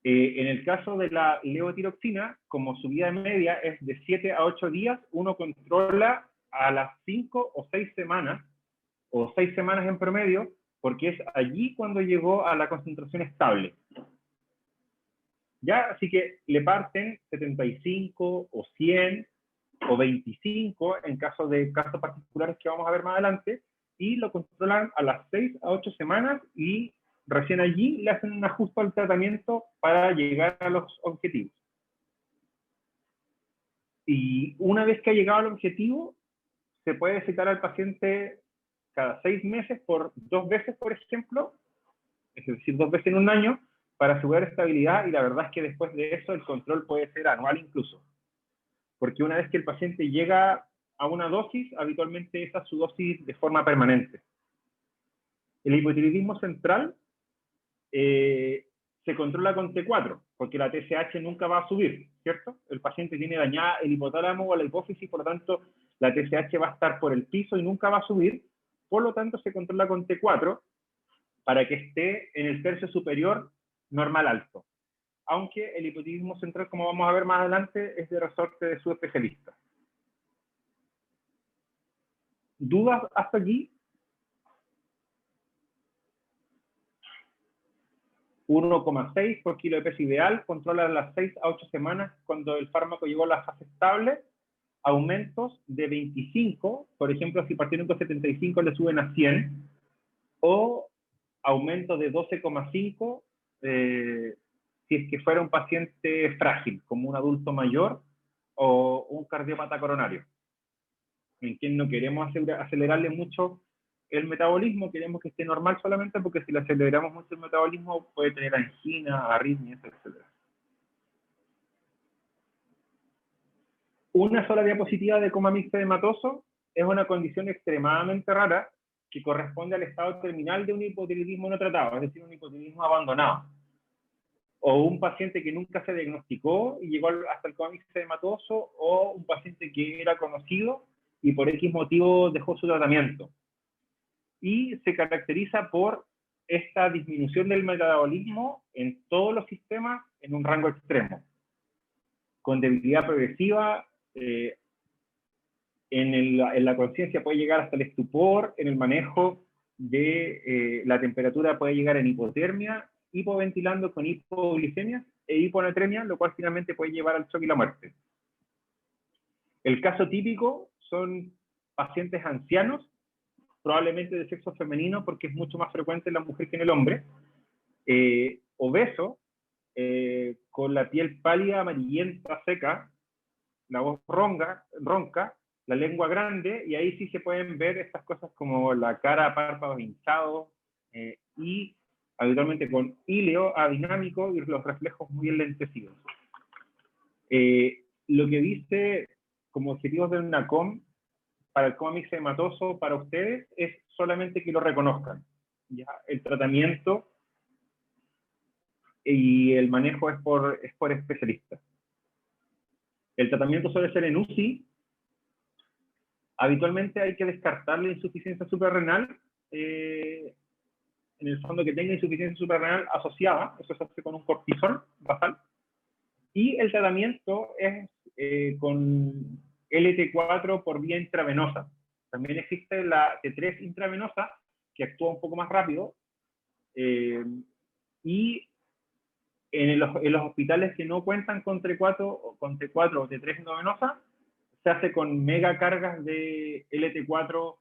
En el caso de la levotiroxina, como su vida media es de 7 a 8 días, uno controla a las 5 o 6 semanas, o 6 semanas en promedio, porque es allí cuando llegó a la concentración estable. ¿Ya? Así que le parten 75 o 100 o 25 en caso de casos particulares que vamos a ver más adelante, y lo controlan a las 6 a 8 semanas y recién allí le hacen un ajuste al tratamiento para llegar a los objetivos. Y una vez que ha llegado al objetivo, se puede citar al paciente cada 6 meses por 2 veces, por ejemplo, es decir, 2 veces en un año, para asegurar estabilidad, y la verdad es que después de eso el control puede ser anual incluso. Porque una vez que el paciente llega a una dosis, habitualmente esa es su dosis de forma permanente. El hipotiroidismo central se controla con T4, porque la TSH nunca va a subir, ¿cierto? El paciente tiene dañada el hipotálamo o la hipófisis, por lo tanto, la TSH va a estar por el piso y nunca va a subir, por lo tanto, se controla con T4 para que esté en el tercio superior normal alto. Aunque el hipotiroidismo central, como vamos a ver más adelante, es de resorte de su especialista. ¿Dudas hasta aquí? 1,6 por kilo de peso ideal, controla las 6 a 8 semanas cuando el fármaco llegó a la fase estable, aumentos de 25, por ejemplo, si partieron con 75 le suben a 100, o aumento de 12,5 si es que fuera un paciente frágil, como un adulto mayor o un cardiópata coronario, en quien no queremos acelerarle mucho el metabolismo, queremos que esté normal solamente, porque si le aceleramos mucho el metabolismo puede tener angina, arritmias, etc. Una sola diapositiva de coma mixto hematoso es una condición extremadamente rara que corresponde al estado terminal de un hipotiroidismo no tratado, es decir, un hipotiroidismo abandonado. O un paciente que nunca se diagnosticó y llegó hasta el coma mixto hematoso, o un paciente que era conocido y por X motivo dejó su tratamiento. Y se caracteriza por esta disminución del metabolismo en todos los sistemas en un rango extremo, con debilidad progresiva, en la conciencia puede llegar hasta el estupor, en el manejo de la temperatura puede llegar en hipotermia, hipoventilando con hipoglicemia e hiponatremia, lo cual finalmente puede llevar al shock y la muerte. El caso típico son pacientes ancianos, probablemente de sexo femenino, porque es mucho más frecuente en la mujer que en el hombre, obeso, con la piel pálida, amarillenta, seca, la voz ronca, la lengua grande, y ahí sí se pueden ver estas cosas como la cara, párpados hinchados, y habitualmente con híleo adinámico y los reflejos muy enlentecidos. Lo que dice como objetivos de una COM para el coma mixto hematoso para ustedes es solamente que lo reconozcan. ¿Ya? El tratamiento y el manejo es por especialistas. El tratamiento suele ser en UCI. Habitualmente hay que descartar la insuficiencia suprarrenal, en el fondo que tenga insuficiencia suprarrenal asociada, eso se hace con un cortisol basal. Y el tratamiento es con LT4 por vía intravenosa. También existe la T3 intravenosa, que actúa un poco más rápido, y en los hospitales que no cuentan con T4 o T3 intravenosa, se hace con mega cargas de LT4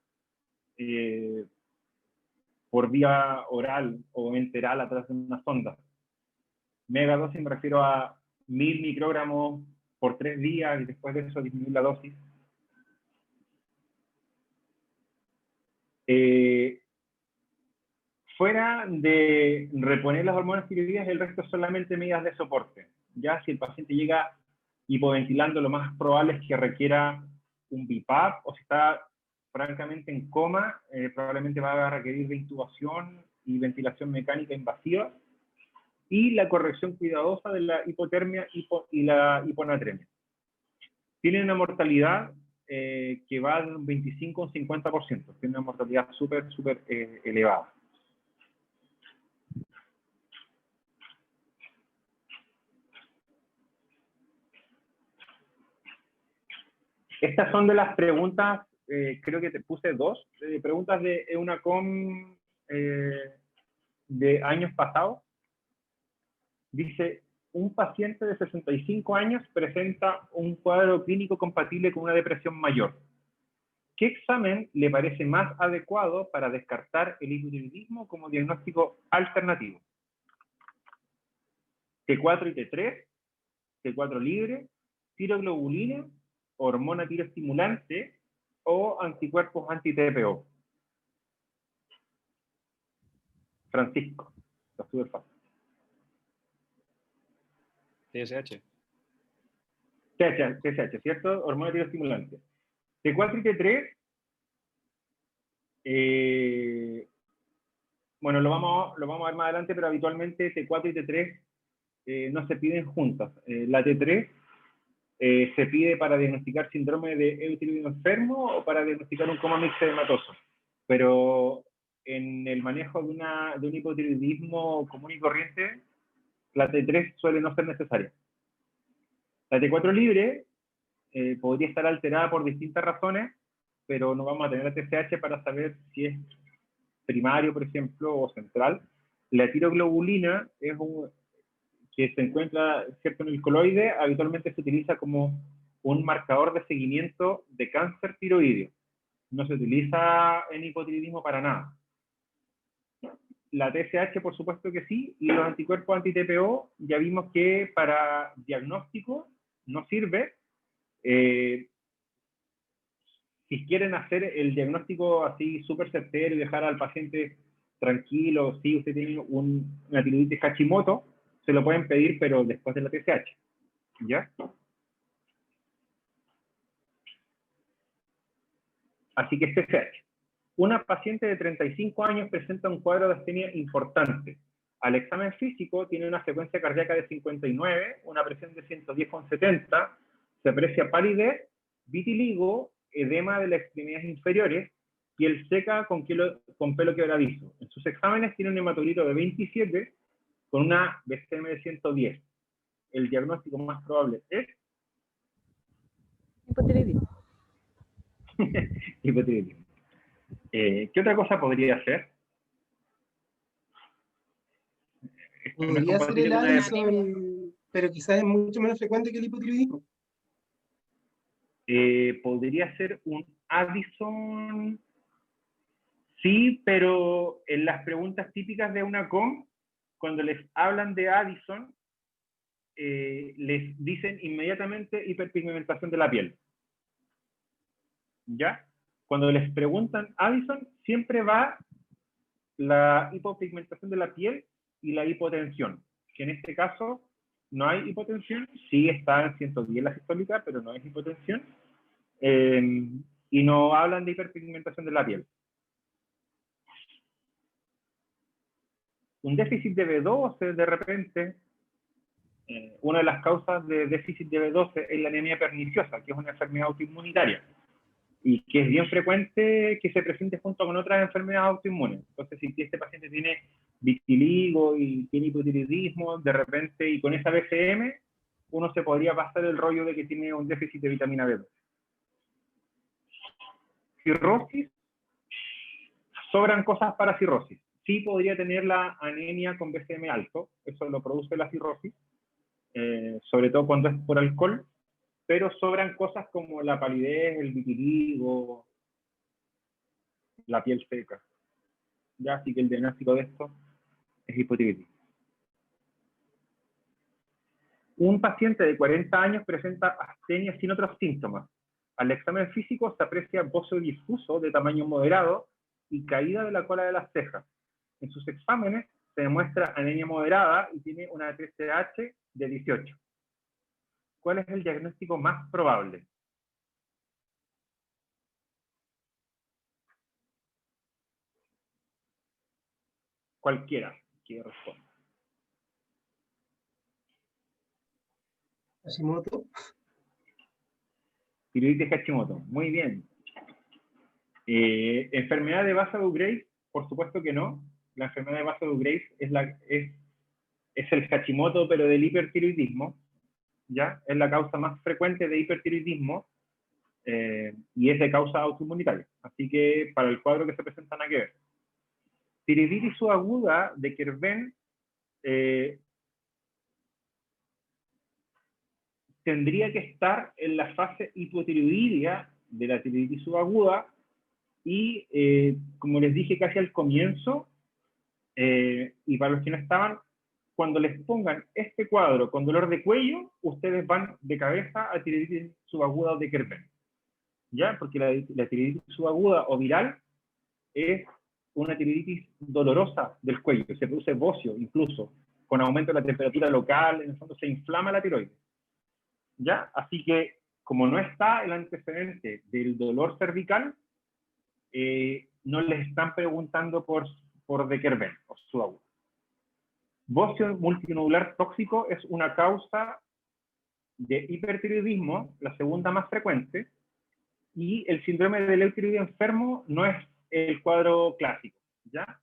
por vía oral o enteral a través de una sonda. Mega dosis me refiero a 1000 microgramos por 3 días y después de eso disminuir la dosis. Fuera de reponer las hormonas tiroideas, el resto es solamente medidas de soporte. Ya si el paciente llega hipoventilando, lo más probable es que requiera un BiPAP, o si está francamente en coma, probablemente va a requerir de intubación y ventilación mecánica invasiva, y la corrección cuidadosa de la hipotermia y la hiponatremia. Tiene una mortalidad que va de un 25 a un 50%. Tiene una mortalidad súper elevada. Estas son de las preguntas, creo que te puse 2, preguntas de una COM de años pasados. Dice, un paciente de 65 años presenta un cuadro clínico compatible con una depresión mayor. ¿Qué examen le parece más adecuado para descartar el hipotiroidismo como diagnóstico alternativo? T4 y T3, T4 libre, tiroglobulina, hormona tiroestimulante o anticuerpos anti-TPO. Francisco, está súper fácil.
TSH.
TSH, ¿cierto? Hormona tiroestimulante. T4 y T3, bueno, lo vamos a ver más adelante, pero habitualmente T4 y T3 no se piden juntas. La T3 se pide para diagnosticar síndrome de eutiroidismo enfermo o para diagnosticar un coma mixto hematoso. Pero en el manejo de un hipotiroidismo común y corriente, la T3 suele no ser necesaria. La T4 libre podría estar alterada por distintas razones, pero no vamos a tener la TSH para saber si es primario, por ejemplo, o central. La tiroglobulina es que se encuentra, ¿cierto?, en el coloide, habitualmente se utiliza como un marcador de seguimiento de cáncer tiroideo. No se utiliza en hipotiroidismo para nada. La TSH, por supuesto que sí, y los anticuerpos anti-TPO, ya vimos que para diagnóstico no sirve. Si quieren hacer el diagnóstico así súper certero y dejar al paciente tranquilo, si usted tiene una tiroiditis Hashimoto, se lo pueden pedir, pero después de la TSH. ¿Ya? Así que TSH. Una paciente de 35 años presenta un cuadro de astenia importante. Al examen físico tiene una frecuencia cardíaca de 59, una presión de 110,70, se aprecia palidez, vitiligo, edema de las extremidades inferiores, piel seca con pelo quebradizo. En sus exámenes tiene un hematocrito de 27 con una BCM de 110. El diagnóstico más probable es
Hipotiroidismo.
hipotiroidismo. ¿Qué otra cosa podría ser?
Podría ser el Addison, pero quizás es mucho menos frecuente que el hipotiroidismo.
Podría ser un Addison, sí, pero en las preguntas típicas de una COM, cuando les hablan de Addison, les dicen inmediatamente hiperpigmentación de la piel. ¿Ya? Cuando les preguntan Addison, siempre va la hipopigmentación de la piel y la hipotensión, que en este caso no hay hipotensión, sí está en 110 la sistólica, pero no es hipotensión, y no hablan de hiperpigmentación de la piel. Un déficit de B12, de repente, una de las causas de déficit de B12 es la anemia perniciosa, que es una enfermedad autoinmunitaria, y que es bien frecuente que se presente junto con otras enfermedades autoinmunes. Entonces, si este paciente tiene vitiligo y tiene hipotiroidismo, de repente, y con esa BCM, uno se podría pasar el rollo de que tiene un déficit de vitamina B12. Cirrosis, sobran cosas para cirrosis. Sí podría tener la anemia con BCM alto, eso lo produce la cirrosis, sobre todo cuando es por alcohol, pero sobran cosas como la palidez, el vitiligo, la piel seca. Ya, así que el diagnóstico de esto es hipotiroidismo. Un paciente de 40 años presenta astenia sin otros síntomas. Al examen físico se aprecia bocio difuso de tamaño moderado y caída de la cola de las cejas. En sus exámenes se demuestra anemia moderada y tiene una TSH de 18. ¿Cuál es el diagnóstico más probable? Cualquiera que responda.
Hashimoto.
Tiroides Hashimoto, muy bien. ¿Enfermedad de Baza-Douglas? Por supuesto que no. La enfermedad de Baza-Douglas es el Hashimoto, pero del hipertiroidismo. ¿Ya? Es la causa más frecuente de hipertiroidismo y es de causa autoinmunitaria. Así que para el cuadro que se presenta nada que ver. Tiroiditis subaguda de Kerben tendría que estar en la fase hipotiroidea de la tiroiditis subaguda y, como les dije casi al comienzo, y para los que no estaban, cuando les pongan este cuadro con dolor de cuello, ustedes van de cabeza a tiroiditis subaguda de Kerben. ¿Ya? Porque la tiroiditis subaguda o viral es una tiroiditis dolorosa del cuello, se produce bocio incluso, con aumento de la temperatura local, en el fondo se inflama la tiroides. ¿Ya? Así que, como no está el antecedente del dolor cervical, no les están preguntando por de Kerben o subaguda. Bocio multinodular tóxico es una causa de hipertiroidismo, la segunda más frecuente, y el síndrome del eutiroideo enfermo no es el cuadro clásico, ¿ya?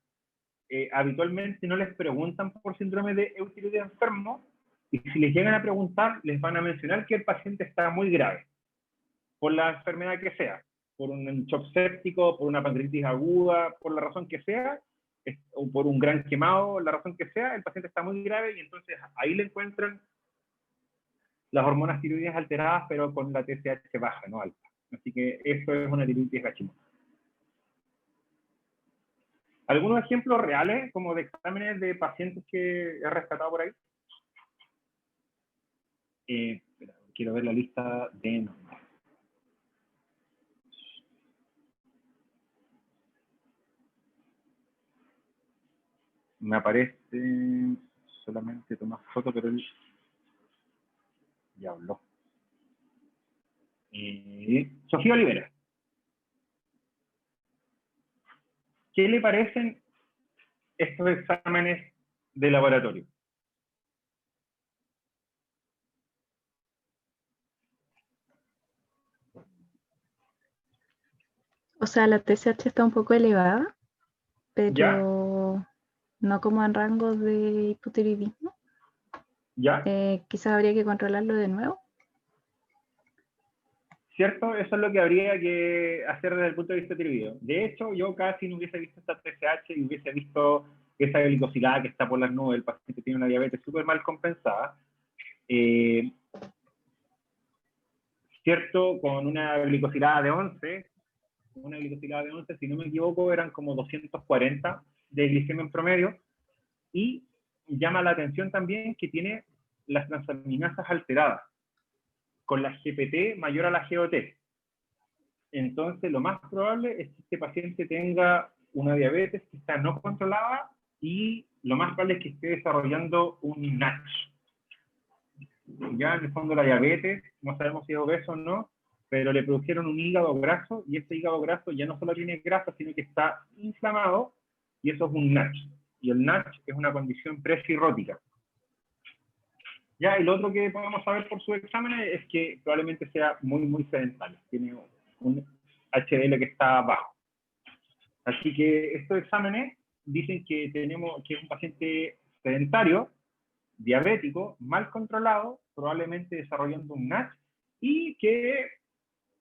Habitualmente no les preguntan por síndrome de eutiroideo enfermo, y si les llegan a preguntar, les van a mencionar que el paciente está muy grave, por la enfermedad que sea. por un shock séptico, por una pancreatitis aguda, por la razón que sea, o por un gran quemado, la razón que sea, el paciente está muy grave y entonces ahí le encuentran las hormonas tiroideas alteradas, pero con la TSH baja, no alta. Así que eso es una tiroiditis Hashimoto. ¿Algunos ejemplos reales, como de exámenes de pacientes que he rescatado por ahí? Quiero ver la lista de nombres. Me aparece solamente tomar foto, pero él ya habló. Sofía Olivera. ¿Qué le parecen estos exámenes de laboratorio?
O sea, la TSH está un poco elevada, pero
¿Ya?
no como en rangos de hipotiroidismo.
¿Ya?
Quizás habría que controlarlo de nuevo.
¿Cierto? Eso es lo que habría que hacer desde el punto de vista tiroideo. De hecho, yo casi no hubiese visto esta TSH y hubiese visto esa glicosilada que está por las nubes. El paciente tiene una diabetes súper mal compensada. ¿Cierto? Con una glicosilada de 11, si no me equivoco, eran como 240 de glicemia en promedio. Y llama la atención también que tiene las transaminasas alteradas, con la GPT mayor a la GOT. Entonces, lo más probable es que este paciente tenga una diabetes que está no controlada y lo más probable es que esté desarrollando un NASH. Ya en el fondo la diabetes, no sabemos si es obeso o no, pero le produjeron un hígado graso y ese hígado graso ya no solo tiene grasa, sino que está inflamado y eso es un NASH. Y el NASH es una condición precirrótica. Ya, y lo otro que podemos saber por sus exámenes es que probablemente sea muy sedentario. Tiene un HDL que está bajo. Así que estos exámenes dicen que tenemos que es un paciente sedentario, diabético, mal controlado, probablemente desarrollando un NASH y que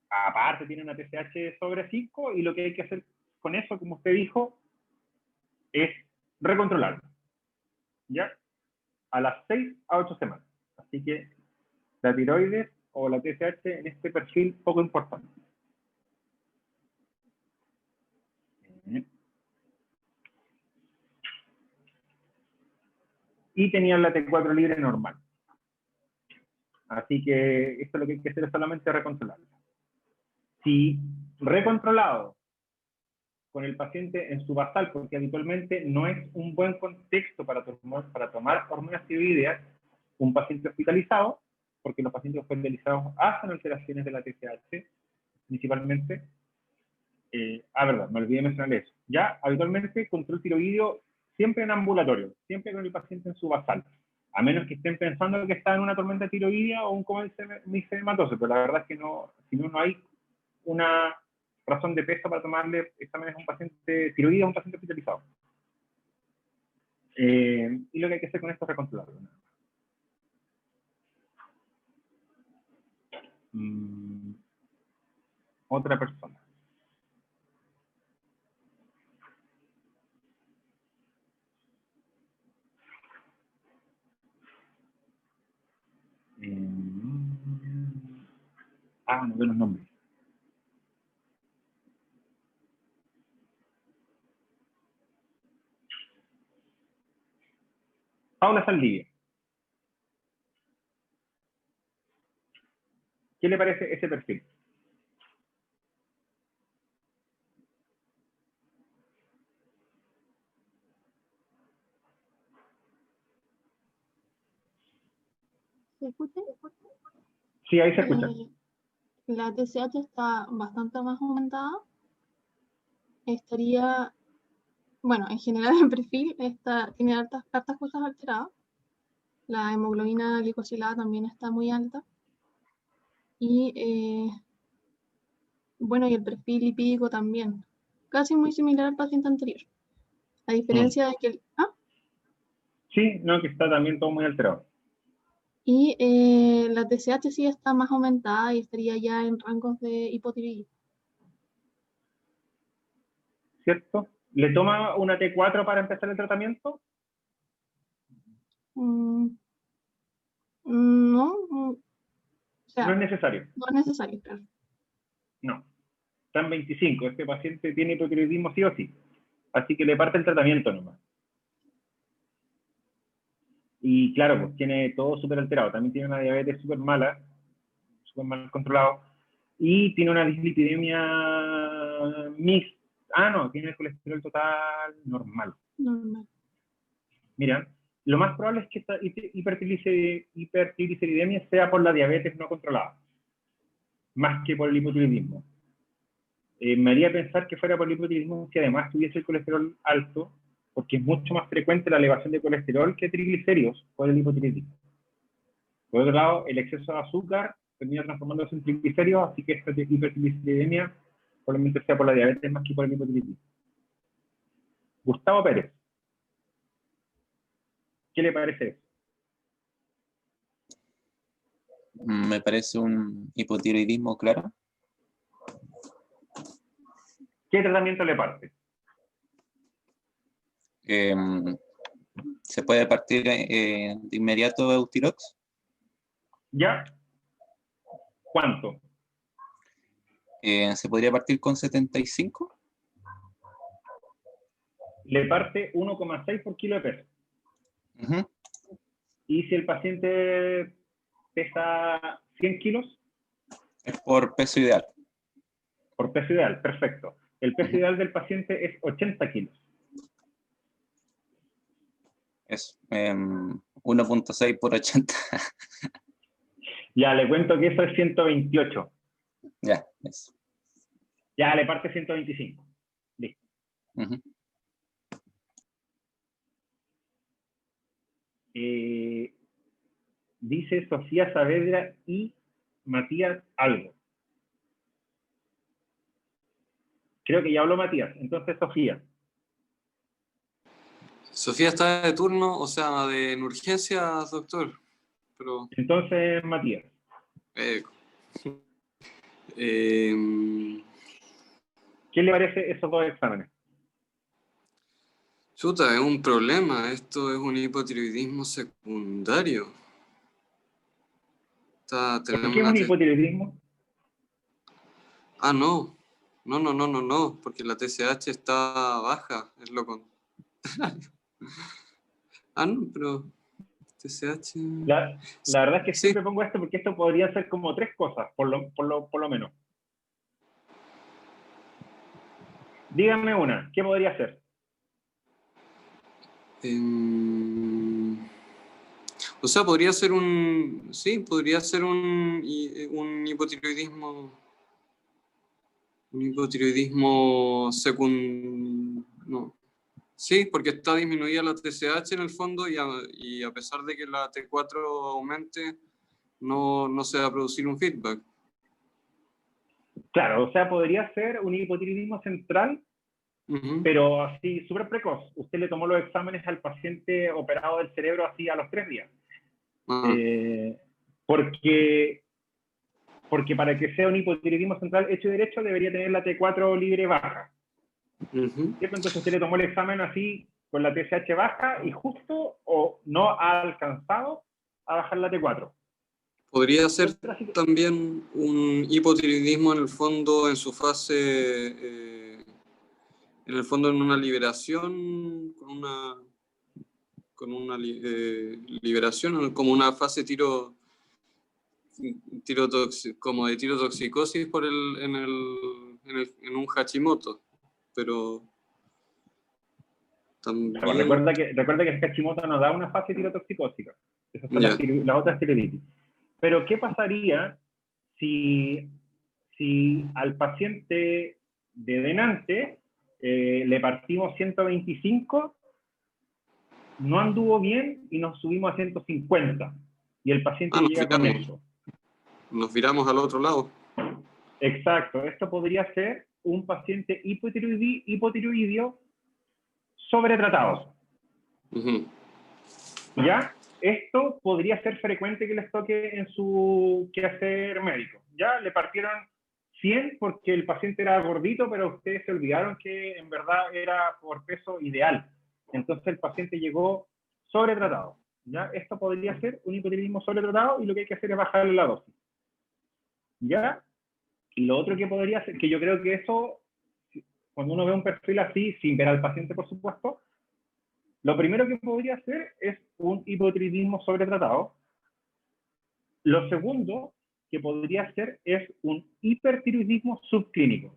aparte tiene una TSH sobre 5 y lo que hay que hacer con eso, como usted dijo, es recontrolarlo. ¿Ya? A las 6 a 8 semanas. Así que la tiroides o la TSH en este perfil poco importante. Y tenían la T4 libre normal. Así que esto lo que hay que hacer es solamente recontrolarla. Si recontrolado con el paciente en su basal, porque habitualmente no es un buen contexto para tomar hormonas tiroideas, un paciente hospitalizado, porque los pacientes hospitalizados hacen alteraciones de la TSH, principalmente. Verdad, me olvidé mencionar eso. Ya, habitualmente, control tiroideo siempre en ambulatorio, siempre con el paciente en su basal. A menos que estén pensando que está en una tormenta tiroidea o un coma mixedematoso, pero la verdad es que no, si no hay una razón de peso para tomarle exámenes a un paciente tiroideo a un paciente hospitalizado. Y lo que hay que hacer con esto es recontrolarlo. Otra persona. No veo los nombres. Paula Saldivia. ¿Qué le parece ese perfil?
¿Se escucha?
Sí, ahí se escucha.
La TSH está bastante más aumentada. Estaría, bueno, en general el perfil tiene hartas cosas alteradas. La hemoglobina glicosilada también está muy alta. Y bueno, y el perfil lipídico también. Casi muy similar al paciente anterior. A diferencia de que...
Sí, no, que está también todo muy alterado.
Y la TSH sí está más aumentada y estaría ya en rangos de hipotiroidismo.
¿cierto? ¿Le toma una T4 para empezar el tratamiento?
No, o sea,
No es necesario.
no es necesario, claro.
No. Está en 25. Este paciente tiene hipotiroidismo sí o sí. Así que le parte el tratamiento nomás. Y claro, pues tiene todo súper alterado. También tiene una diabetes súper mala, súper mal controlado. Y tiene una dislipidemia mixta. Ah, no, tiene el colesterol total normal.
Normal.
Mira, lo más probable es que esta hipertrigliceridemia sea por la diabetes no controlada, más que por el hipotiroidismo. Me haría pensar que fuera por el hipotiroidismo si además tuviese el colesterol alto, porque es mucho más frecuente la elevación de colesterol que triglicéridos por el hipotiroidismo. Por otro lado, el exceso de azúcar termina transformándose en triglicéridos, así que esta hipertrigliceridemia probablemente sea por la diabetes más que por el hipotiroidismo. Gustavo Pérez, ¿qué le parece eso?
Me parece un hipotiroidismo claro.
¿Qué tratamiento le parte?
¿Se puede partir de inmediato Eutirox?
¿Ya? ¿Cuánto?
¿Se podría partir con 75?
Le parte 1,6 por kilo de peso.
Uh-huh.
Y si el paciente pesa 100 kilos,
Es por peso ideal.
por peso ideal, perfecto. El peso ideal del paciente es 80 kilos.
Es 1.6 por 80.
Ya, le cuento que eso es 128.
Ya, eso.
Ya, le parte 125. Listo.
Uh-huh.
Dice Sofía Saavedra y Matías algo. Creo que ya habló Matías, entonces Sofía.
Sofía está de turno, o sea, en urgencias, doctor. Pero,
Entonces, Matías. ¿Qué le parece esos dos exámenes?
Chuta, es un problema. Esto es un hipotiroidismo secundario.
¿Por qué es un hipotiroidismo?
Ah, no. No, porque la TSH está baja, es lo contrario. Ah, no, pero TSH...
La verdad es que
Sí.
siempre pongo esto porque esto podría ser como tres cosas, por lo menos. Díganme una, ¿qué podría ser?
O sea, podría ser un... Sí, podría ser un hipotiroidismo... Un hipotiroidismo no. Sí, porque está disminuida la TSH en el fondo y a pesar de que la T4 aumente, no se va a producir un feedback.
Claro, o sea, podría ser un hipotiroidismo central, pero así súper precoz. Usted le tomó los exámenes al paciente operado del cerebro así a los 3 días. Porque para que sea un hipotiroidismo central hecho y derecho debería tener la T4 libre baja. Entonces usted le tomó el examen así con la TSH baja y justo o no ha alcanzado a bajar la T4.
Podría ser también un hipotiroidismo en el fondo en su fase, en el fondo en una liberación, con una liberación, como una fase como de tirotoxicosis en un Hashimoto, pero también...
Pero recuerda que el Hashimoto no da una fase tirotoxicósica. Esas son las otras tiroiditis. Pero ¿qué pasaría si al paciente de delante le partimos 125, no anduvo bien y nos subimos a 150? Y el paciente llega con eso.
Nos viramos al otro lado.
Exacto. Esto podría ser un paciente hipotiroideo sobretratado. ¿Ya? Esto podría ser frecuente que les toque en su quehacer médico. Ya le partieron 100 porque el paciente era gordito, pero ustedes se olvidaron que en verdad era por peso ideal. Entonces el paciente llegó sobretratado. ¿Ya? Esto podría ser un hipotiroidismo sobretratado y lo que hay que hacer es bajarle la dosis. ¿Ya? Y lo otro que podría ser, que yo creo que eso, cuando uno ve un perfil así, sin ver al paciente, por supuesto, lo primero que podría hacer es un hipotiroidismo sobretratado. Lo segundo que podría hacer es un hipertiroidismo subclínico.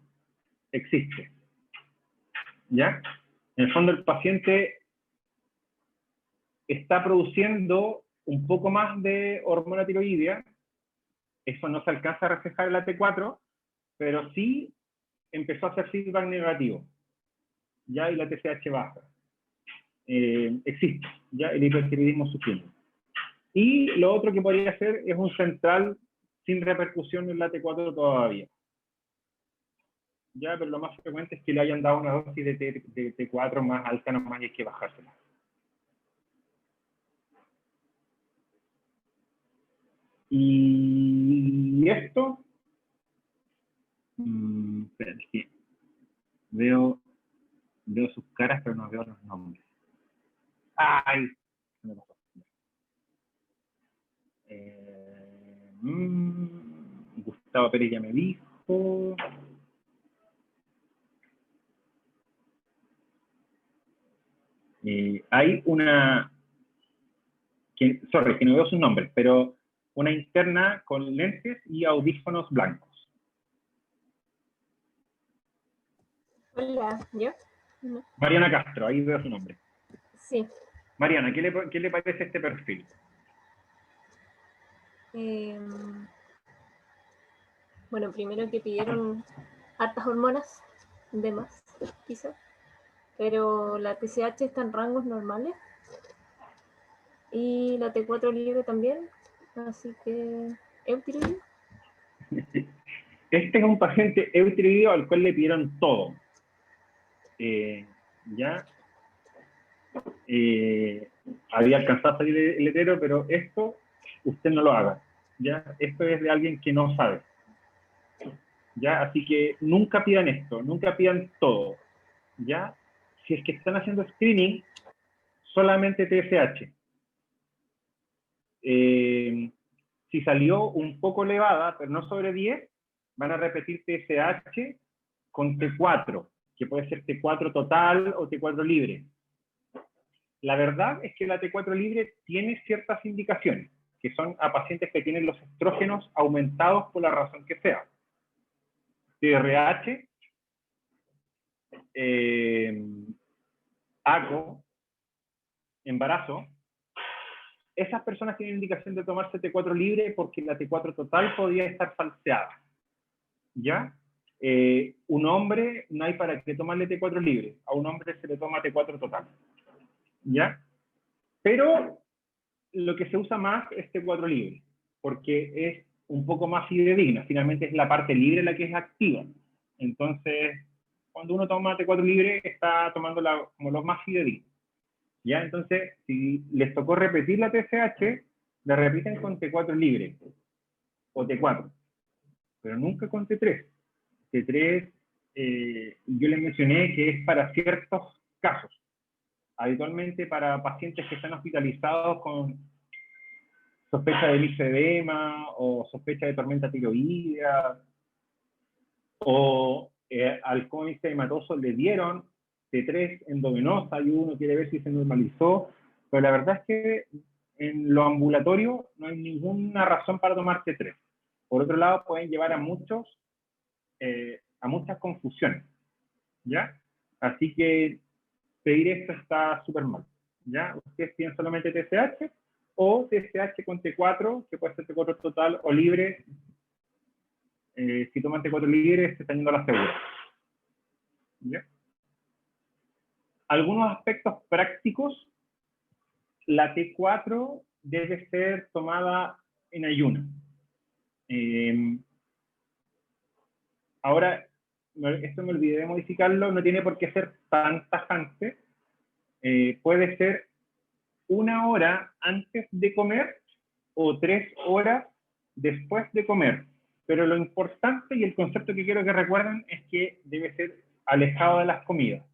Existe. ¿Ya? En el fondo el paciente está produciendo un poco más de hormona tiroidea. Eso no se alcanza a reflejar en la T4, pero sí empezó a hacer feedback negativo. ¿Ya? Y la TSH baja. Existe, ¿ya? El hipertiroidismo subclínico. Y lo otro que podría hacer es un central sin repercusión en la T4 todavía. Ya, pero lo más frecuente es que le hayan dado una dosis de T4 más alta, nomás, y hay que bajársela. Y esto, espérate, sí. Veo sus caras, pero no veo los nombres. ¡Ay! Se me pasó. Gustavo Pérez ya me dijo. Hay una, que no veo sus nombres, pero una interna con lentes y audífonos blancos.
Hola, ¿yo? No.
Mariana Castro, ahí veo su nombre.
Sí.
Mariana, ¿qué le parece este perfil?
Bueno, primero que pidieron hartas hormonas, de más, quizás, pero la TSH está en rangos normales y la T4 libre también, así que eutiroideo.
Este es un paciente eutiroideo al cual le pidieron todo. Ya había alcanzado a salir el hetero, pero esto usted no lo haga. ¿Ya? Esto es de alguien que no sabe. ¿Ya? Así que nunca pidan esto, nunca pidan todo. ¿Ya? Si es que están haciendo screening, solamente TSH. Si salió un poco elevada, pero no sobre 10, van a repetir TSH con T4, que puede ser T4 total o T4 libre. La verdad es que la T4 libre tiene ciertas indicaciones, que son a pacientes que tienen los estrógenos aumentados por la razón que sea. TRH, ACO, embarazo. Esas personas tienen indicación de tomarse T4 libre porque la T4 total podría estar falseada. ¿Ya? Un hombre, no hay para qué tomarle T4 libre. A un hombre se le toma T4 total. ¿Ya? Pero lo que se usa más es T4 libre, porque es un poco más fidedigna. Finalmente es la parte libre la que es activa. Entonces, cuando uno toma T4 libre, está tomando como los más fidedignos. ¿Ya? Entonces, si les tocó repetir la TSH, la repiten con T4 libre, o T4, pero nunca con T3. T3, yo les mencioné que es para ciertos casos. Habitualmente para pacientes que están hospitalizados con sospecha de linfedema o sospecha de tormenta tiroidea, o al cónice hematoso le dieron T3 endovenosa y uno quiere ver si se normalizó, pero la verdad es que en lo ambulatorio no hay ninguna razón para tomar T3. Por otro lado, pueden llevar a muchas confusiones, ¿ya? Así que pedir esto está súper mal, ¿ya? Ustedes piden solamente TSH o TSH con T4, que puede ser T4 total o libre. Si toman T4 libre, se están yendo a la segura. ¿Ya? Algunos aspectos prácticos, la T4 debe ser tomada en ayuno. Ahora, esto me olvidé de modificarlo, no tiene por qué ser tan tajante. Puede ser 1 hora antes de comer o 3 horas después de comer, pero lo importante y el concepto que quiero que recuerden es que debe ser alejado de las comidas.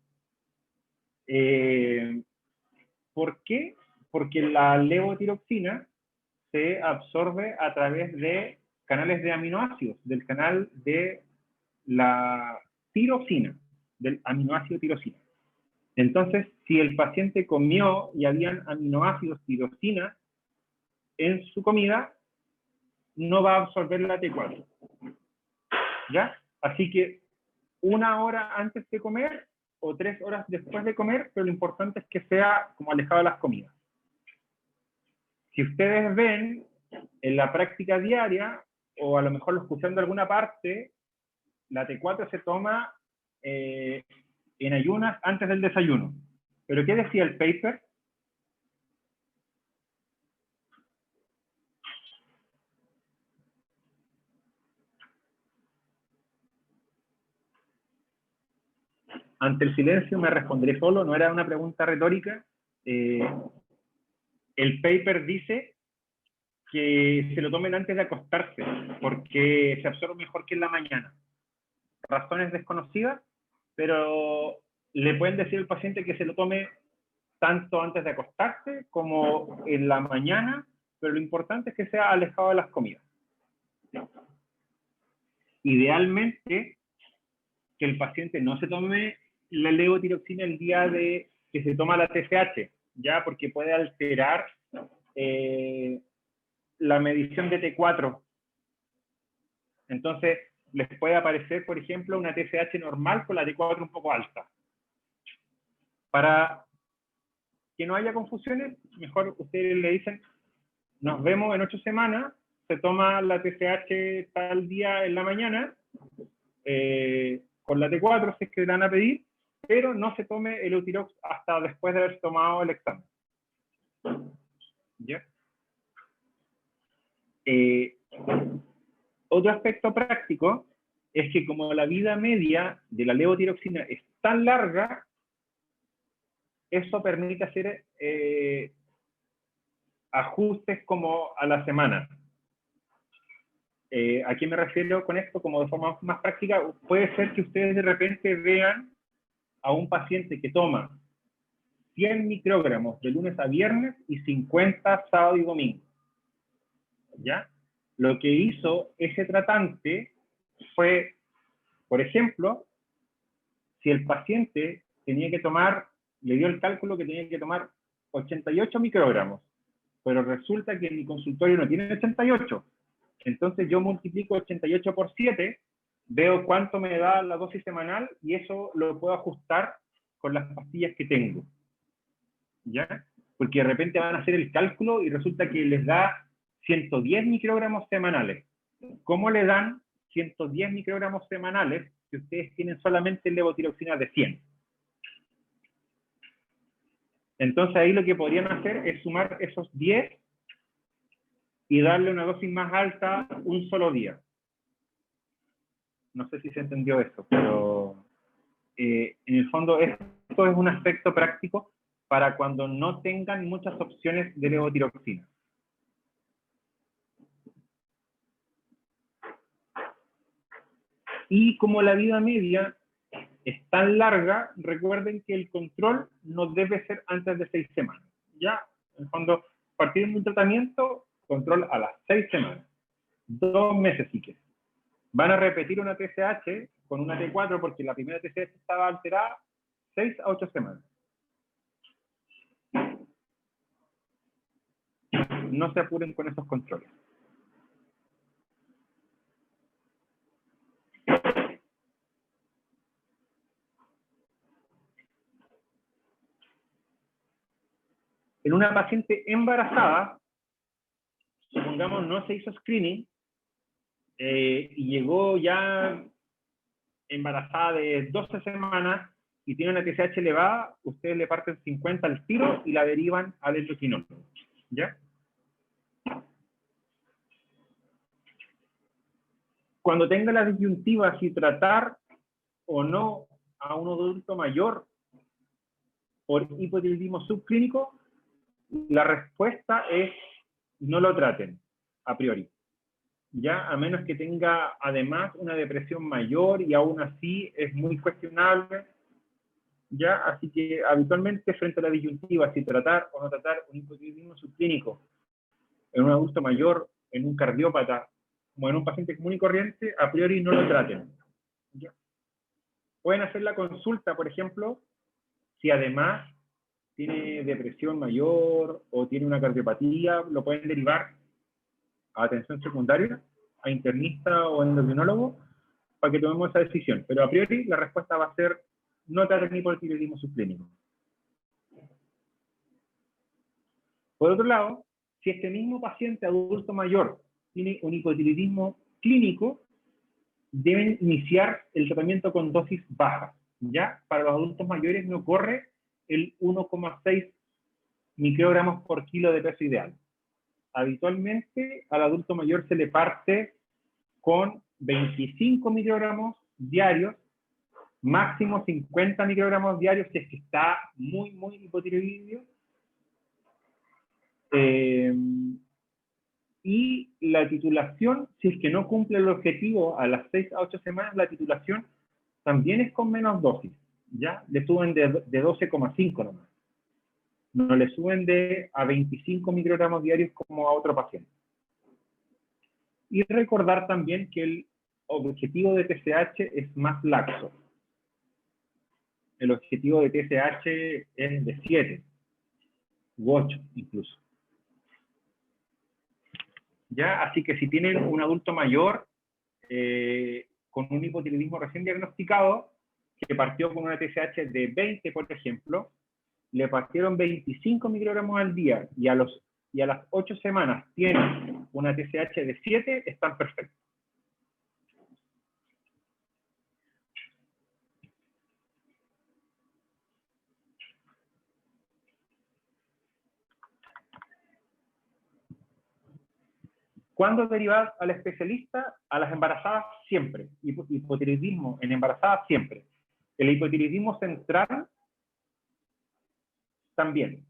¿Por qué? Porque la levotiroxina se absorbe a través de canales de aminoácidos, del canal de la tirosina, del aminoácido tirosina. Entonces, si el paciente comió y habían aminoácidos tirosina en su comida, no va a absorber la T4. ¿Ya? Así que 1 hora antes de comer o 3 horas después de comer, pero lo importante es que sea como alejado de las comidas. Si ustedes ven en la práctica diaria, o a lo mejor lo escuchan de alguna parte, la T4 se toma en ayunas antes del desayuno. ¿Pero qué decía el paper? Ante el silencio me responderé solo, no era una pregunta retórica. El paper dice que se lo tomen antes de acostarse, porque se absorbe mejor que en la mañana. Razones desconocidas, pero le pueden decir al paciente que se lo tome tanto antes de acostarse como en la mañana, pero lo importante es que sea alejado de las comidas. Idealmente, que el paciente no se tome la levotiroxina el día de que se toma la TSH, ya, porque puede alterar la medición de T4. Entonces, les puede aparecer, por ejemplo, una TSH normal con la T4 un poco alta. Para que no haya confusiones, mejor ustedes le dicen, nos vemos en 8 semanas, se toma la TSH tal día en la mañana, con la T4 si es que le van a pedir, pero no se tome el Eutirox hasta después de haber tomado el examen. ¿Ya? Otro aspecto práctico es que como la vida media de la levotiroxina es tan larga, eso permite hacer ajustes como a la semana. ¿A qué me refiero con esto? Como de forma más práctica, puede ser que ustedes de repente vean a un paciente que toma 100 microgramos de lunes a viernes y 50 sábado y domingo. ¿Ya? Lo que hizo ese tratante fue, por ejemplo, si el paciente tenía que tomar, le dio el cálculo que tenía que tomar 88 microgramos, pero resulta que en mi consultorio no tiene 88. Entonces yo multiplico 88 por 7, veo cuánto me da la dosis semanal y eso lo puedo ajustar con las pastillas que tengo. ¿Ya? Porque de repente van a hacer el cálculo y resulta que les da 110 microgramos semanales. ¿Cómo le dan 110 microgramos semanales si ustedes tienen solamente levotiroxina de 100? Entonces ahí lo que podrían hacer es sumar esos 10 y darle una dosis más alta un solo día. No sé si se entendió eso, pero en el fondo esto es un aspecto práctico para cuando no tengan muchas opciones de levotiroxina. Y como la vida media es tan larga, recuerden que el control no debe ser antes de 6 semanas. Ya, en el fondo, partir de un tratamiento, control a las 6 semanas. 2 meses si quieren. Van a repetir una TSH con una T4 porque la primera TSH estaba alterada 6 a 8 semanas. No se apuren con esos controles. En una paciente embarazada, supongamos no se hizo screening y llegó ya embarazada de 12 semanas y tiene una TSH elevada, ustedes le parten 50 al tiro y la derivan al endocrinólogo. ¿Ya? Cuando tenga la disyuntiva si tratar o no a un adulto mayor por hipotiroidismo ya, a menos que tenga además una depresión mayor y aún así es muy cuestionable, ya, así que habitualmente frente a la disyuntiva, si tratar o no tratar un hipotiroidismo subclínico en un adulto mayor, en un cardiópata, como en un paciente común y corriente, a priori no lo traten. ¿Ya? Pueden hacer la consulta, por ejemplo, si además tiene depresión mayor o tiene una cardiopatía, lo pueden derivar a atención secundaria, a internista o endocrinólogo, para que tomemos esa decisión. Pero a priori la respuesta va a ser no traten hipotiroidismo subclínico. Por otro lado, si este mismo paciente adulto mayor tiene un hipotiroidismo clínico, deben iniciar el tratamiento con dosis bajas. Ya para los adultos mayores no corre el 1,6 microgramos por kilo de peso ideal. Habitualmente al adulto mayor se le parte con 25 microgramos diarios, máximo 50 microgramos diarios si es que está muy hipotiroideo. Y la titulación, si es que no cumple el objetivo a las 6 a 8 semanas, la titulación también es con menos dosis, ¿ya? Le suben de 12,5 nomás. No le suben a 25 microgramos diarios como a otro paciente. Y recordar también que el objetivo de TSH es más laxo. El objetivo de TSH es de 7 u 8 incluso. ¿Ya? Así que si tienen un adulto mayor con un hipotiroidismo recién diagnosticado, que partió con una TSH de 20, por ejemplo, le partieron 25 microgramos al día y a las 8 semanas tienen una TSH de 7, están perfectos. ¿Cuándo derivar al especialista? A las embarazadas siempre. Hipotiroidismo en embarazadas siempre. El hipotiroidismo central también.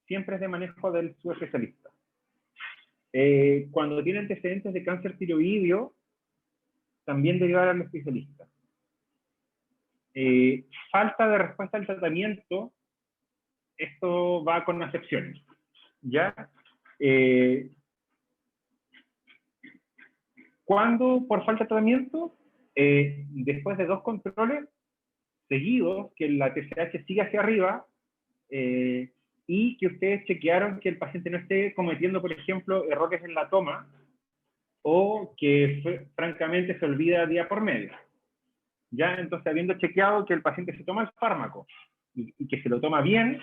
Siempre es de manejo del subespecialista. Cuando tiene antecedentes de cáncer tiroideo, también derivar al especialista. Falta de respuesta al tratamiento, esto va con excepciones. ¿Ya? ¿Cuándo por falta de tratamiento? Después de 2 controles seguidos, que la TSH sigue hacia arriba, y que ustedes chequearon que el paciente no esté cometiendo, por ejemplo, errores en la toma, o que francamente se olvida día por medio. ¿Ya? Entonces, habiendo chequeado que el paciente se toma el fármaco, y que se lo toma bien,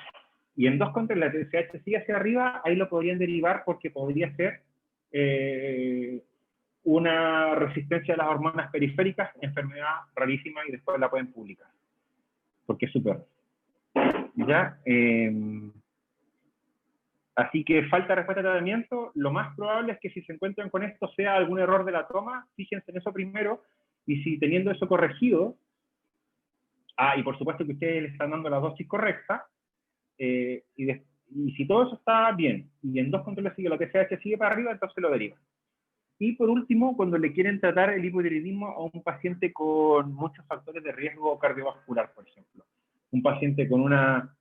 y en 2 controles la TSH sigue hacia arriba, ahí lo podrían derivar porque podría ser una resistencia a las hormonas periféricas, enfermedad rarísima, y después la pueden publicar, porque es súper. ¿Ya? Así que falta respuesta de tratamiento. Lo más probable es que si se encuentran con esto sea algún error de la toma, fíjense en eso primero, y si teniendo eso corregido, y por supuesto que ustedes le están dando la dosis correcta, y si todo eso está bien, y en 2 controles sigue la TSH sigue para arriba, entonces lo derivan. Y por último, cuando le quieren tratar el hipotiroidismo a un paciente con muchos factores de riesgo cardiovascular, por ejemplo. Un paciente con una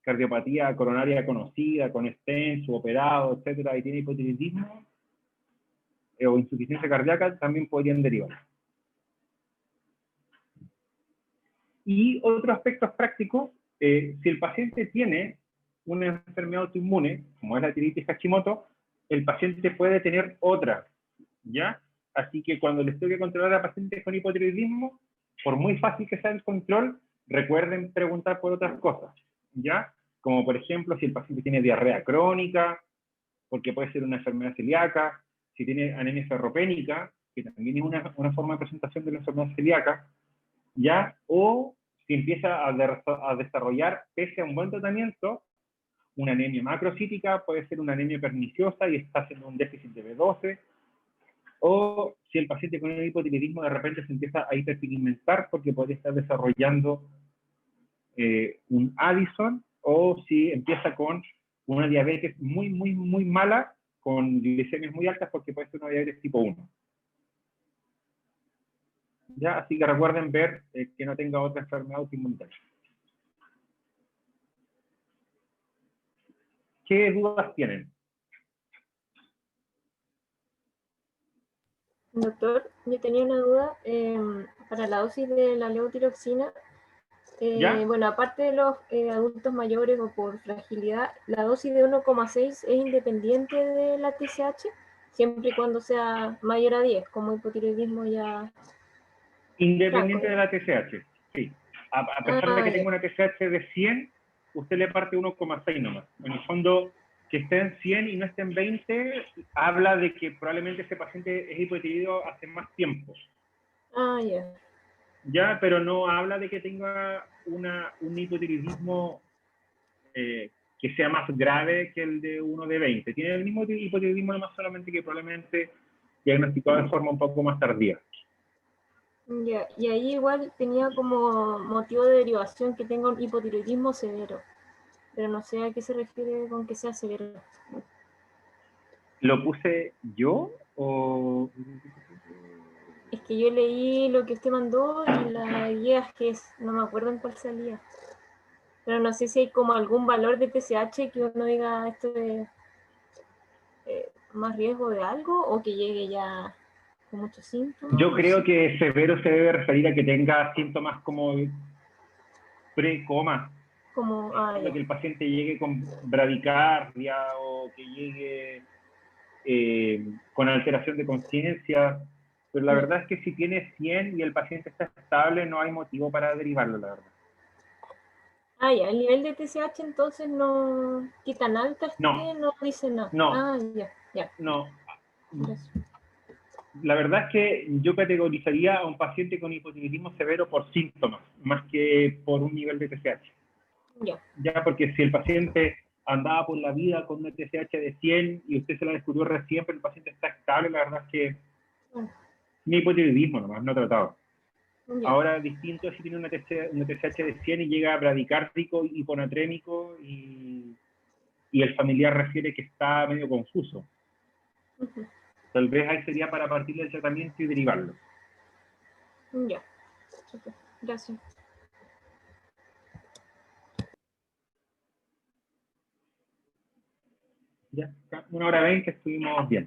cardiopatía coronaria conocida, con stent, suboperado, etcétera, y tiene hipotiroidismo o insuficiencia cardíaca, también podrían derivar. Y otro aspecto práctico, si el paciente tiene una enfermedad autoinmune, como es la tiroides Hashimoto, el paciente puede tener otra, ¿ya? Así que cuando les toque controlar a pacientes con hipotiroidismo, por muy fácil que sea el control, recuerden preguntar por otras cosas, ¿ya? Como por ejemplo, si el paciente tiene diarrea crónica, porque puede ser una enfermedad celíaca, si tiene anemia ferropénica, que también es una forma de presentación de la enfermedad celíaca, ¿ya? O si empieza a desarrollar, pese a un buen tratamiento, una anemia macrocítica, puede ser una anemia perniciosa y está haciendo un déficit de B12, o si el paciente con el hipotiroidismo de repente se empieza a hiperpigmentar porque podría estar desarrollando un Addison, o si empieza con una diabetes muy mala, con glicemias muy altas porque puede ser una diabetes tipo 1. ¿Ya? Así que recuerden ver que no tenga otra enfermedad autoinmunitaria. ¿Qué dudas tienen?
Doctor, yo tenía una duda para la dosis de la levotiroxina.
¿Ya?
Bueno, aparte de los adultos mayores o por fragilidad, la dosis de 1,6 es independiente de la TSH, siempre y cuando sea mayor a 10, como hipotiroidismo ya
Independiente de
franco.
la TSH, sí. A pesar de que tenga una TSH de 100, usted le parte 1,6 nomás. En el fondo, que esté en 100 y no esté en 20, habla de que probablemente ese paciente es hipotiroideo hace más tiempo.
Ya.
Ya, pero no habla de que tenga un hipotiroidismo que sea más grave que el de uno de 20. Tiene el mismo hipotiroidismo, más solamente que probablemente diagnosticado de forma un poco más tardía.
Ya, y ahí igual tenía como motivo de derivación que tenga un hipotiroidismo severo, pero no sé a qué se refiere con que sea severo.
¿Lo puse yo o...?
Es que yo leí lo que usted mandó y la guía es que no me acuerdo en cuál salía. Pero no sé si hay como algún valor de TSH que uno diga esto es más riesgo de algo o que llegue ya con muchos síntomas.
Yo
no
creo
sé.
que severo se debe referir a que tenga síntomas como pre-coma.
Como,
Lo
ya.
que el paciente llegue con bradicardia o que llegue con alteración de conciencia. Pero la
Ya.
verdad es que si tiene 100 y el paciente está estable, no hay motivo para derivarlo, la verdad.
Ya, el nivel de TSH entonces no, qué tan alta esté,
No,
no dice nada.
no,
Ya.
no.
Gracias.
La verdad es que yo categorizaría a un paciente con hipotiroidismo severo por síntomas, más que por un nivel de TSH.
Ya.
Ya, porque si el paciente andaba por la vida con una TSH de 100 y usted se la descubrió recién, pero el paciente está estable, la verdad es que ni hipotiroidismo nomás, no tratado.
Ya.
Ahora, distinto es si tiene una TSH de 100 y llega bradicárdico, hiponatrémico y el familiar refiere que está medio confuso.
Ujú.
Tal vez ahí sería para partir del tratamiento y derivarlo.
Ya. Super. Gracias.
Ya, 1 hora 20 estuvimos bien.